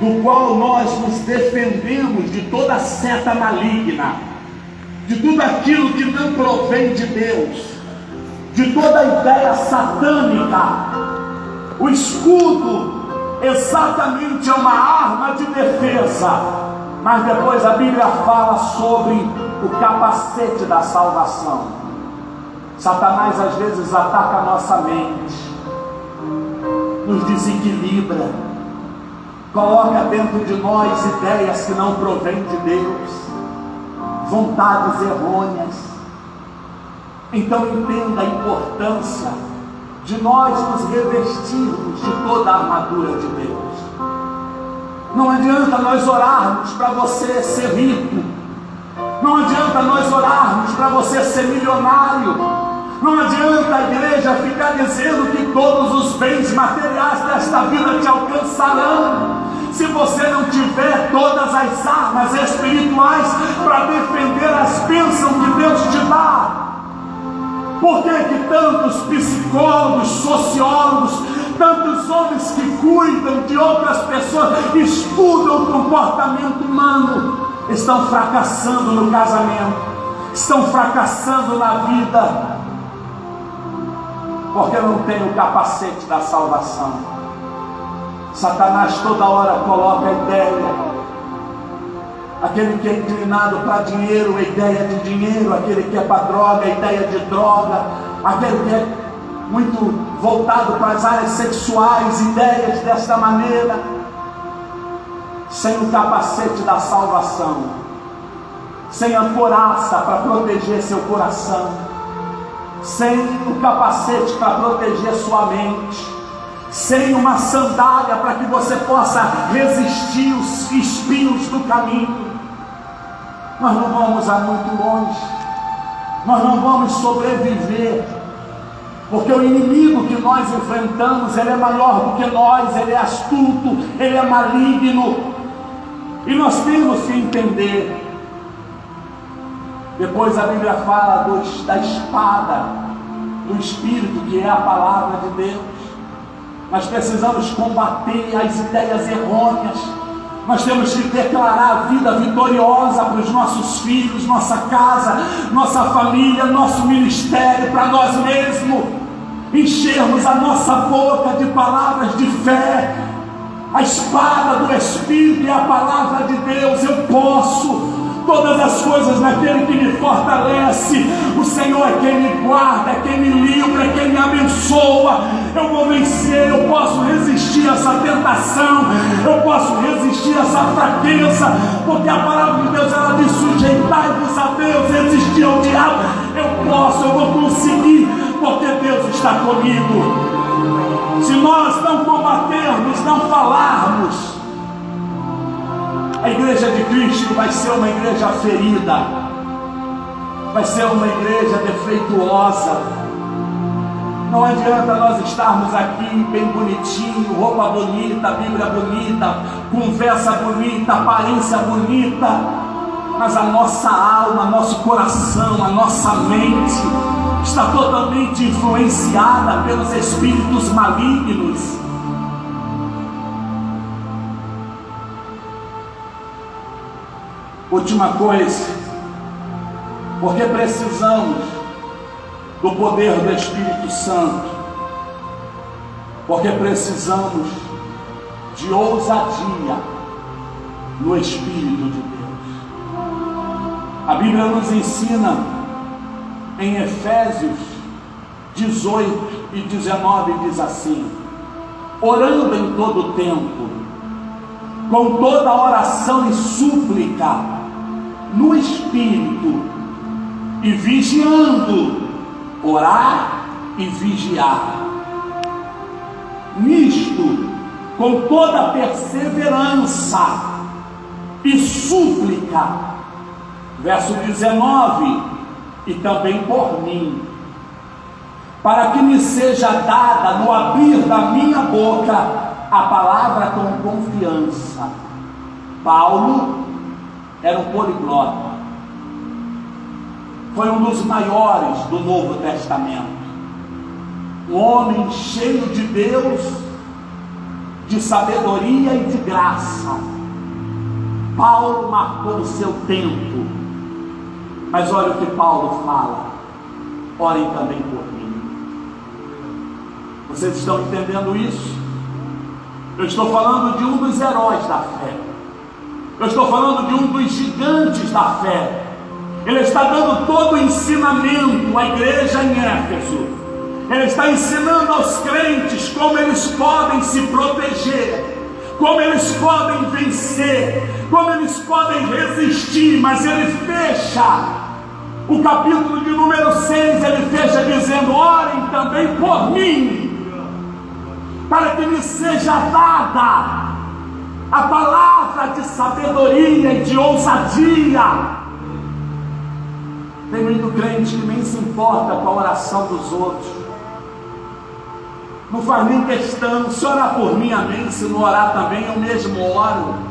[SPEAKER 2] do qual nós nos defendemos de toda seta maligna, de tudo aquilo que não provém de Deus, de toda ideia satânica. O escudo exatamente é uma arma de defesa, mas depois a Bíblia fala sobre o capacete da salvação. Satanás às vezes ataca a nossa mente, nos desequilibra, coloca dentro de nós ideias que não provêm de Deus, vontades errôneas. Então entenda a importância de nós nos revestirmos de toda a armadura de Deus. Não adianta nós orarmos para você ser rico, não adianta nós orarmos para você ser milionário, não adianta a igreja ficar dizendo que todos os bens materiais desta vida te alcançarão, se você não tiver todas as armas espirituais para defender as bênçãos que Deus te dá. Por que que tantos psicólogos, sociólogos, tantos homens que cuidam de outras pessoas, estudam o comportamento humano, estão fracassando no casamento, estão fracassando na vida? Porque não tem o capacete da salvação. Satanás toda hora coloca a ideia. Aquele que é inclinado para dinheiro, a ideia de dinheiro. Aquele que é para droga, a ideia de droga. Aquele que é muito voltado para as áreas sexuais, ideias desta maneira. Sem o capacete da salvação, sem a couraça para proteger seu coração, sem o capacete para proteger sua mente, sem uma sandália para que você possa resistir os espinhos do caminho, nós não vamos a muito longe, nós não vamos sobreviver, porque o inimigo que nós enfrentamos, ele é maior do que nós, ele é astuto, ele é maligno, e nós temos que entender. Depois a Bíblia fala da espada do Espírito, que é a palavra de Deus. Nós precisamos combater as ideias errôneas. Nós temos que declarar a vida vitoriosa para os nossos filhos, nossa casa, nossa família, nosso ministério, para nós mesmos. Enchermos a nossa boca de palavras de fé. A espada do Espírito é a palavra de Deus. Eu posso todas as coisas naquele que me fortalece. O Senhor é quem me guarda, é quem me livra, é quem me abençoa. Eu vou vencer, eu posso resistir a essa tentação, eu posso resistir a essa fraqueza, porque a palavra de Deus, ela diz: sujeitai-vos a Deus, resistir ao diabo. Eu posso, eu vou conseguir, porque Deus está comigo. Se nós não combatermos, não falarmos, a igreja de Cristo vai ser uma igreja ferida, vai ser uma igreja defeituosa. Não adianta nós estarmos aqui bem bonitinho, roupa bonita, Bíblia bonita, conversa bonita, aparência bonita, mas a nossa alma, nosso coração, a nossa mente está totalmente influenciada pelos espíritos malignos. Última coisa, porque precisamos do poder do Espírito Santo, porque precisamos de ousadia no Espírito de Deus. A Bíblia nos ensina em Efésios 18 e 19, diz assim: orando em todo o tempo, com toda oração e súplica no Espírito, e vigiando, orar e vigiar. Nisto, com toda perseverança e súplica, verso 19, e também por mim, para que me seja dada no abrir da minha boca a palavra com confiança. Paulo era um poliglota, foi um dos maiores do Novo Testamento, um homem cheio de Deus, de sabedoria e de graça. Paulo marcou o seu tempo, mas olha o que Paulo fala: orem também por mim. Vocês estão entendendo isso? Eu estou falando de um dos heróis da fé, eu estou falando de um dos gigantes da fé. Ele está dando todo o ensinamento à igreja em Éfeso. Ele está ensinando aos crentes como eles podem se proteger, como eles podem vencer, como eles podem resistir. Mas ele fecha O capítulo de número 6, ele fecha dizendo: orem também por mim, para que me seja dada a palavra de sabedoria e de ousadia. Tem muito crente que nem se importa com a oração dos outros, não faz nem questão. Se orar por mim, amém. Se não orar também, eu mesmo oro.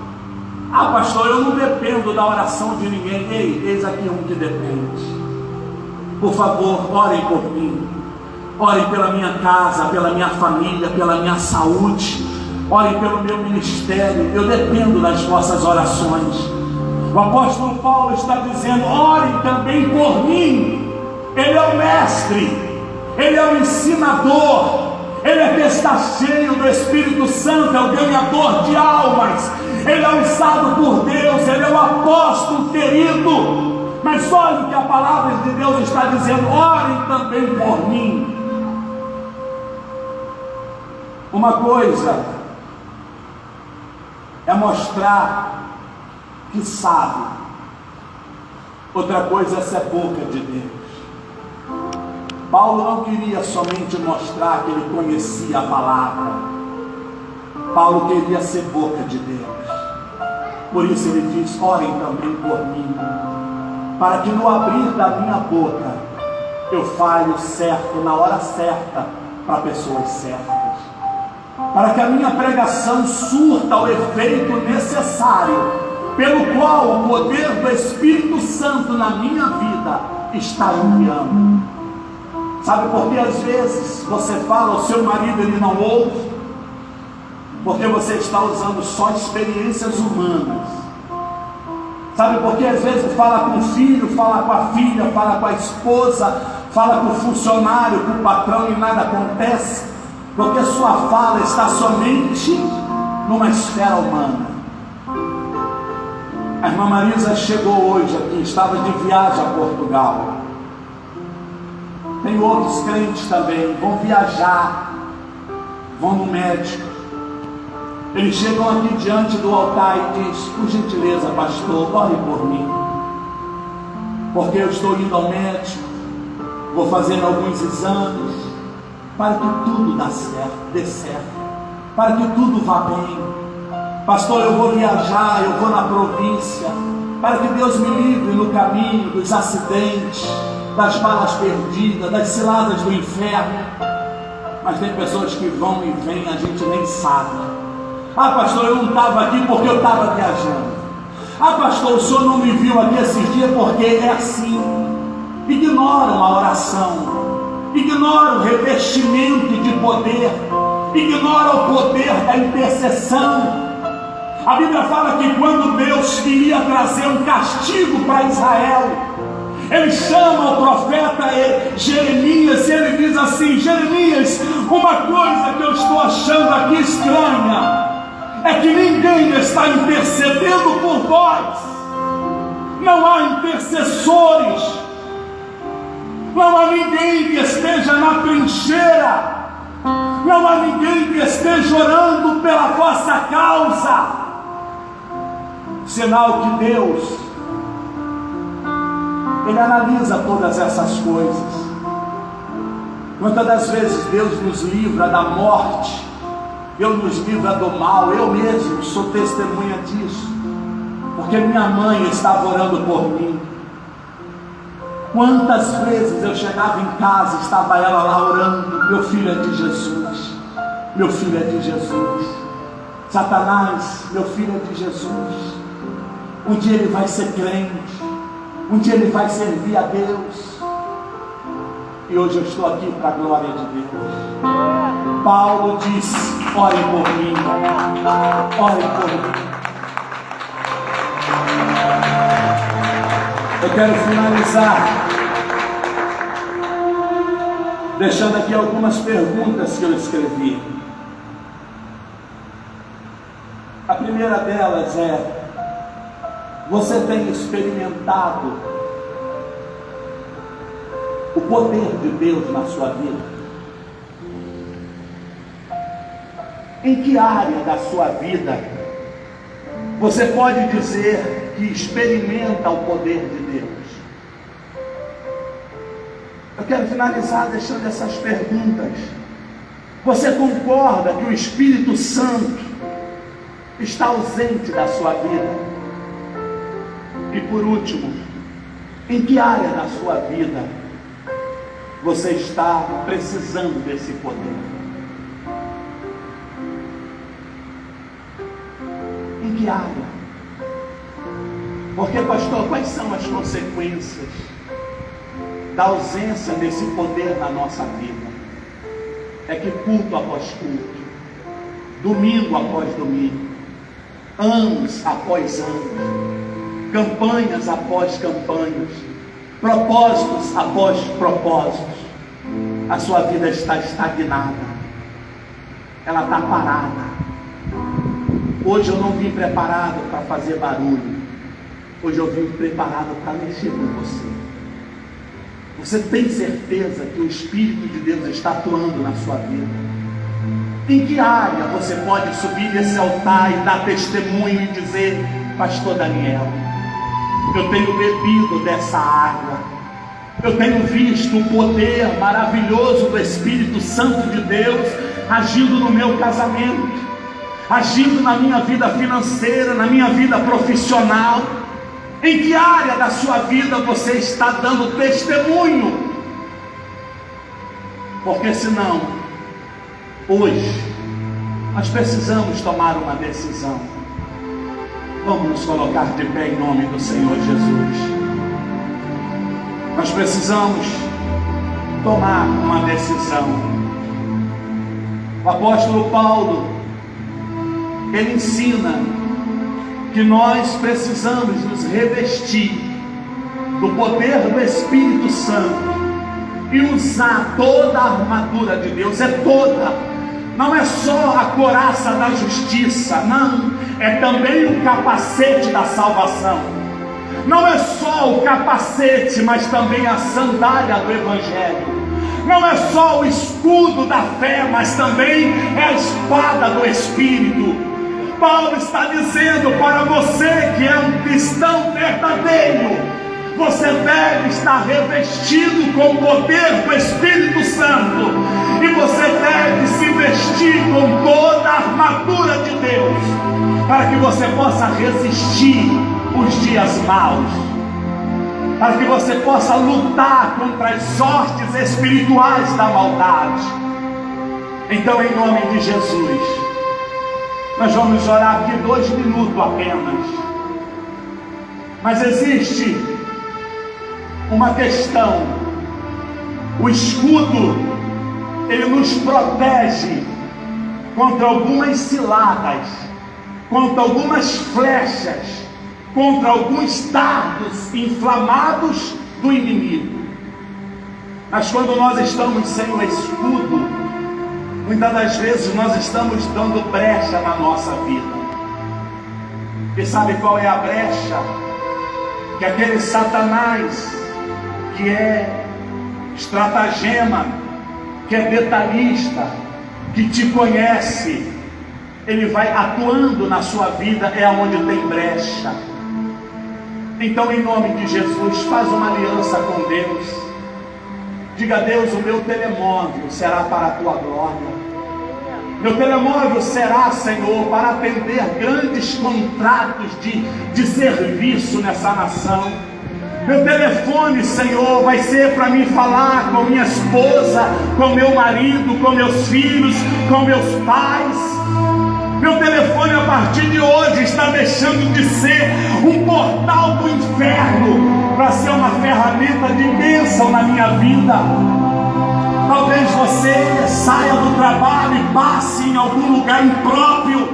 [SPEAKER 2] Ah, pastor, eu não dependo da oração de ninguém. Ei, eis aqui um que depende. Por favor, orem por mim. Orem pela minha casa, pela minha família, pela minha saúde. Orem pelo meu ministério. Eu dependo das vossas orações. O apóstolo Paulo está dizendo: orem também por mim. Ele é o mestre, ele é o ensinador, ele é que está cheio do Espírito Santo, é o ganhador de almas, ele é usado por Deus, ele é o apóstolo querido. Mas olha o que a palavra de Deus está dizendo: orem também por mim. Uma coisa é mostrar que sabe, outra coisa é ser boca de Deus. Paulo não queria somente mostrar que ele conhecia a palavra, Paulo queria ser boca de Deus. Por isso ele diz: orem também por mim, para que no abrir da minha boca eu fale o certo na hora certa para pessoas certas, para que a minha pregação surta o efeito necessário, pelo qual o poder do Espírito Santo na minha vida está enviando. Sabe por que às vezes você fala, o seu marido ele não ouve? Porque você está usando só experiências humanas. Sabe por que às vezes fala com o filho, fala com a filha, fala com a esposa, fala com o funcionário, com o patrão e nada acontece? Porque sua fala está somente numa esfera humana. A irmã Marisa chegou hoje aqui, estava de viagem a Portugal. Tem outros crentes também, vão viajar, vão no médico. Eles chegam aqui diante do altar e dizem: por gentileza, pastor, ore por mim, porque eu estou indo ao médico, vou fazer alguns exames, para que tudo dê certo, para que tudo vá bem. Pastor, eu vou viajar, eu vou na província, para que Deus me livre no caminho dos acidentes, das balas perdidas, das ciladas do inferno. Mas tem pessoas que vão e vêm, a gente nem sabe. Ah, pastor, eu não estava aqui porque eu estava viajando. Ah, pastor, o senhor não me viu aqui esses dias porque é assim. Ignoram a oração, ignoram o revestimento de poder, ignoram o poder da intercessão. A Bíblia fala que quando Deus queria trazer um castigo para Israel, ele chama o profeta Jeremias e ele diz assim: Jeremias, uma coisa que eu estou achando aqui estranha é que ninguém está intercedendo por vós. Não há intercessores, não há ninguém que esteja na trincheira, não há ninguém que esteja orando pela vossa causa. Sinal que Deus, Ele analisa todas essas coisas. Quantas das vezes Deus nos livra da morte, Deus nos livra do mal. Eu mesmo sou testemunha disso, porque minha mãe estava orando por mim. Quantas vezes eu chegava em casa, estava ela lá orando: meu filho é de Jesus, meu filho é de Jesus. Satanás, meu filho é de Jesus. Um dia ele vai ser crente, um dia ele vai servir a Deus. E hoje eu estou aqui para a glória de Deus. Paulo disse: orem por mim, orem por mim. Eu quero finalizar deixando aqui algumas perguntas que eu escrevi. A primeira delas é: você tem experimentado o poder de Deus na sua vida? Em que área da sua vida você pode dizer que experimenta o poder de Deus? Eu quero finalizar deixando essas perguntas. Você concorda que o Espírito Santo está ausente da sua vida? E por último, em que área da sua vida você está precisando desse poder? Em que área? Porque, pastor, quais são as consequências da ausência desse poder na nossa vida? É que culto após culto, domingo após domingo, anos após anos, campanhas após campanhas, propósitos após propósitos, a sua vida está estagnada, ela está parada. Hoje eu não vim preparado para fazer barulho, hoje eu vim preparado para mexer com você. Você tem certeza que o Espírito de Deus está atuando na sua vida? Em que área você pode subir nesse altar e dar testemunho e dizer: pastor Daniel, eu tenho bebido dessa água, eu tenho visto o poder maravilhoso do Espírito Santo de Deus agindo no meu casamento, agindo na minha vida financeira, na minha vida profissional. Em que área da sua vida você está dando testemunho? Porque senão, hoje, nós precisamos tomar uma decisão. Vamos nos colocar de pé em nome do Senhor Jesus. Nós precisamos tomar uma decisão. O apóstolo Paulo, ele ensina que nós precisamos nos revestir do poder do Espírito Santo e usar toda a armadura de Deus. É toda, não é só a couraça da justiça, não, é também o capacete da salvação. Não é só o capacete, mas também a sandália do Evangelho. Não é só o escudo da fé, mas também é a espada do Espírito. Paulo está dizendo para você que é um cristão verdadeiro, você deve estar revestido com o poder do Espírito Santo, e você deve se vestir com toda a armadura de Deus, para que você possa resistir os dias maus, para que você possa lutar contra as hostes espirituais da maldade. Então, em nome de Jesus, nós vamos orar aqui 2 minutos apenas. Mas existe uma questão. O escudo, ele nos protege contra algumas ciladas, contra algumas flechas, contra alguns dardos inflamados do inimigo. Mas quando nós estamos sem o escudo, muitas das vezes nós estamos dando brecha na nossa vida. E sabe qual é a brecha? Que aquele Satanás, que é estratagema, que é detalhista, que te conhece, ele vai atuando na sua vida, é onde tem brecha. Então, em nome de Jesus, faz uma aliança com Deus. Diga a Deus: o meu telemóvel será para a tua glória. Meu telemóvel será, Senhor, para atender grandes contratos de serviço nessa nação. Meu telefone, Senhor, vai ser para mim falar com minha esposa, com meu marido, com meus filhos, com meus pais. Meu telefone, a partir de hoje, está deixando de ser um portal do inferno para ser uma ferramenta de bênção na minha vida. Talvez você saia do trabalho e passe em algum lugar impróprio.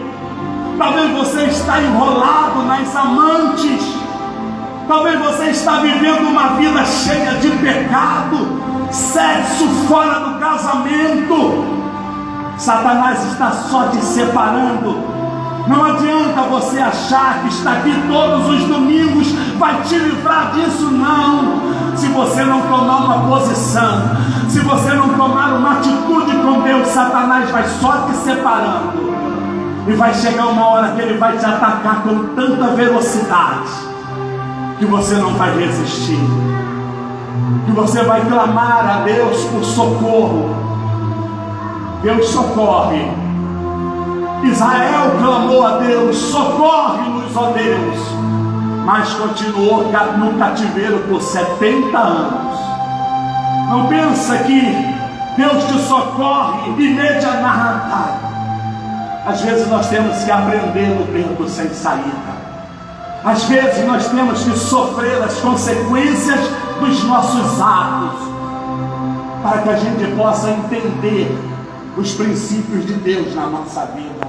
[SPEAKER 2] Talvez você está enrolado nas amantes. Talvez você está vivendo uma vida cheia de pecado, sexo fora do casamento. Satanás está só te separando. Não adianta você achar que está aqui todos os domingos vai te livrar disso, não. Se você não tomar uma posição, se você não tomar uma atitude com Deus, Satanás vai só te separando. E vai chegar uma hora que ele vai te atacar com tanta velocidade que você não vai resistir, que você vai clamar a Deus por socorro. Deus socorre. Israel clamou a Deus: socorre-nos, ó Deus. Mas continuou no cativeiro por 70 anos. Não pensa que Deus te socorre imediatamente. Às vezes nós temos que aprender no beco sem saída. Às vezes nós temos que sofrer as consequências dos nossos atos, para que a gente possa entender os princípios de Deus na nossa vida.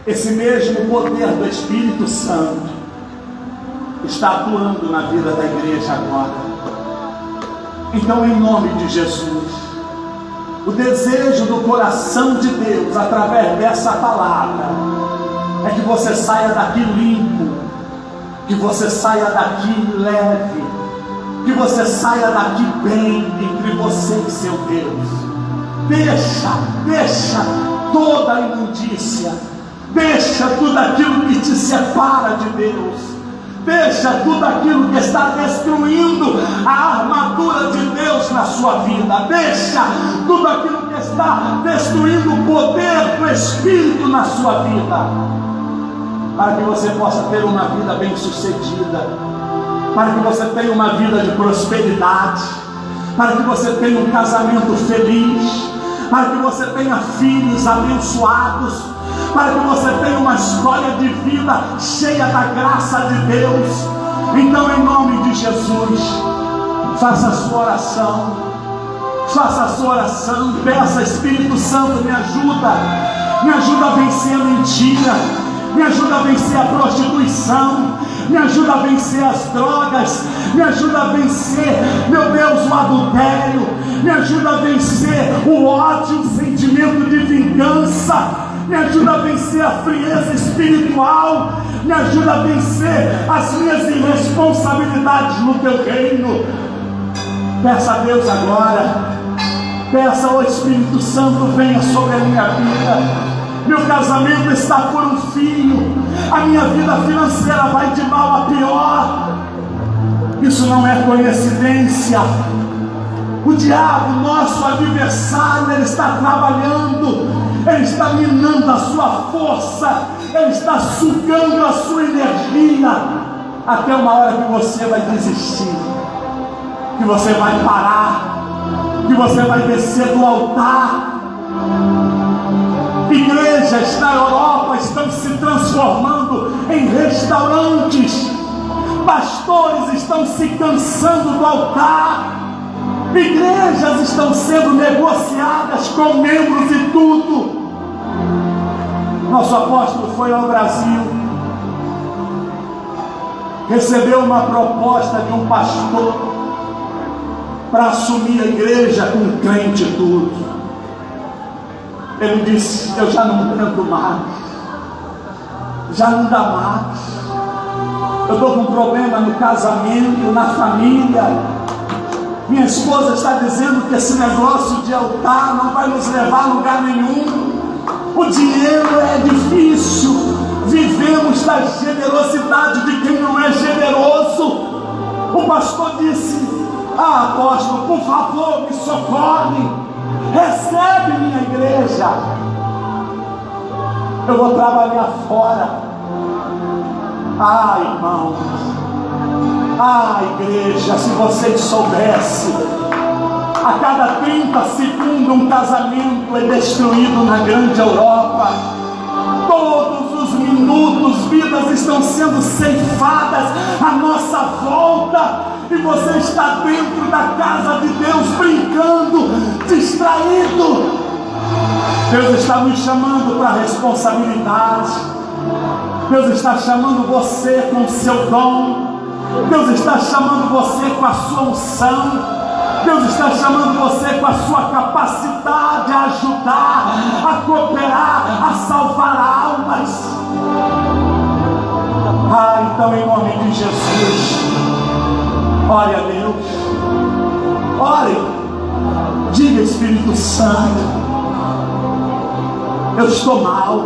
[SPEAKER 2] Esse mesmo poder do Espírito Santo está atuando na vida da igreja agora. Então, em nome de Jesus, o desejo do coração de Deus através dessa palavra é que você saia daqui limpo, que você saia daqui leve, que você saia daqui bem entre você e seu Deus. Deixa toda a imundícia, deixa tudo aquilo que te separa de Deus, deixa tudo aquilo que está destruindo a armadura de Deus na sua vida, deixa tudo aquilo que está destruindo o poder do Espírito na sua vida, para que você possa ter uma vida bem sucedida, para que você tenha uma vida de prosperidade, para que você tenha um casamento feliz, para que você tenha filhos abençoados, para que você tenha uma história de vida cheia da graça de Deus. Então, em nome de Jesus, faça a sua oração, peça: Espírito Santo, me ajuda a vencer a mentira, me ajuda a vencer a prostituição, me ajuda a vencer as drogas, me ajuda a vencer, meu Deus, o adultério, me ajuda a vencer o ódio, o sentimento de vingança, me ajuda a vencer a frieza espiritual, me ajuda a vencer as minhas irresponsabilidades no teu reino. Peça a Deus agora, peça ao Espírito Santo: venha sobre a minha vida. Meu casamento está por um fio, a minha vida financeira vai de mal a pior. Isso não é coincidência. O diabo, nosso adversário, ele está trabalhando, ele está minando a sua força, ele está sugando a sua energia, até uma hora que você vai desistir, que você vai parar, que você vai descer do altar. Igrejas na Europa estão se transformando em restaurantes, pastores estão se cansando do altar, igrejas estão sendo negociadas com membros e tudo. Nosso apóstolo foi ao Brasil, recebeu uma proposta de um pastor para assumir a igreja com um crente e tudo. Ele disse: eu já não aguento mais, já não dá mais, eu estou com problema no casamento, na família, minha esposa está dizendo que esse negócio de altar não vai nos levar a lugar nenhum, o dinheiro é difícil, vivemos da generosidade de quem não é generoso. O pastor disse: apóstolo, por favor, me socorre, recebe minha igreja, eu vou trabalhar fora. Irmãos, igreja, se vocês soubessem, a cada 30 segundos um casamento é destruído na grande Europa. Todos os minutos vidas estão sendo ceifadas à nossa volta, e você está dentro da casa de Deus brincando, distraído. Deus está nos chamando para a responsabilidade. Deus está chamando você com o seu dom. Deus está chamando você com a sua unção. Deus está chamando você com a sua capacidade a ajudar, a cooperar, a salvar almas. Então, em nome de Jesus, ore a Deus, ore, diga: Espírito Santo, eu estou mal,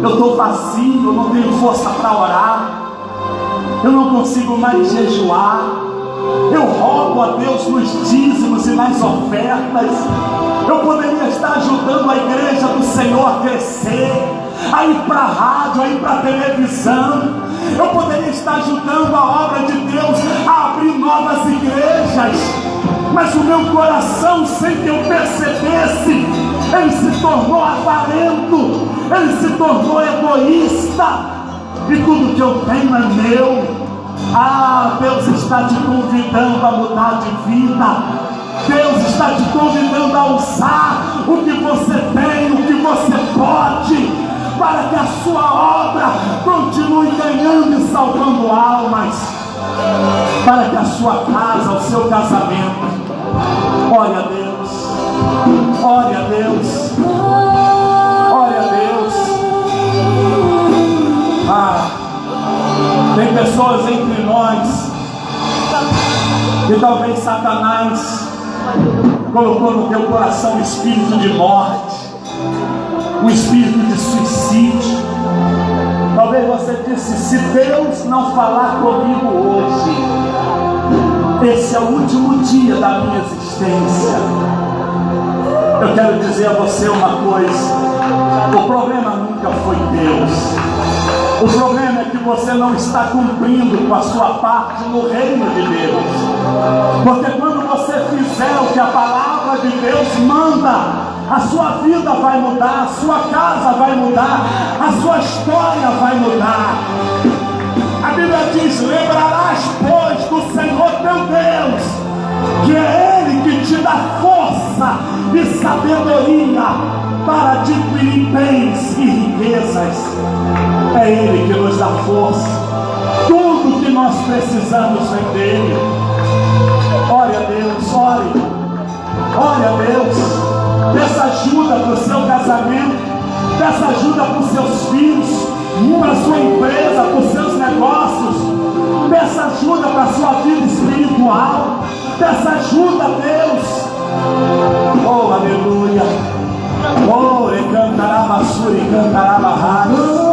[SPEAKER 2] eu estou vazio, eu não tenho força para orar, eu não consigo mais jejuar, eu roubo ó Deus, nos dízimos e nas ofertas. Eu poderia estar ajudando a igreja do Senhor a crescer, a ir para a rádio, a ir para a televisão. Eu poderia estar ajudando a obra de Deus a abrir novas igrejas. Mas o meu coração, sem que eu percebesse, ele se tornou avarento, ele se tornou egoísta, e tudo que eu tenho é meu. Deus está te convidando a mudar de vida. Deus está te convidando a usar o que você tem, o que você pode, para que a sua obra continue ganhando e salvando almas, para que a sua casa, o seu casamento, ore a Deus, ore a Deus, ore a Deus. Tem pessoas entre nós que talvez Satanás colocou no teu coração um espírito de morte, um espírito de suicídio. Talvez você disse: se Deus não falar comigo hoje, esse é o último dia da minha existência. Eu quero dizer a você uma coisa: o problema nunca foi Deus. O problema é que você não está cumprindo com a sua parte no reino de Deus. Porque quando você fizer o que a palavra de Deus manda, a sua vida vai mudar, a sua casa vai mudar, a sua história vai mudar. A Bíblia diz: lembrarás, pois, do Senhor teu Deus, que é Ele que te dá força e sabedoria para adquirir bens e riquezas. É Ele que nos dá força. Tudo que nós precisamos vem dele. Ore a Deus, ore. Ore a Deus. Peça ajuda para o seu casamento. Peça ajuda para os seus filhos, para a sua empresa, para os seus negócios. Peça ajuda para a sua vida espiritual. Peça ajuda a Deus. Oh, aleluia. Oh, e cantará Massuri, cantará Barrado.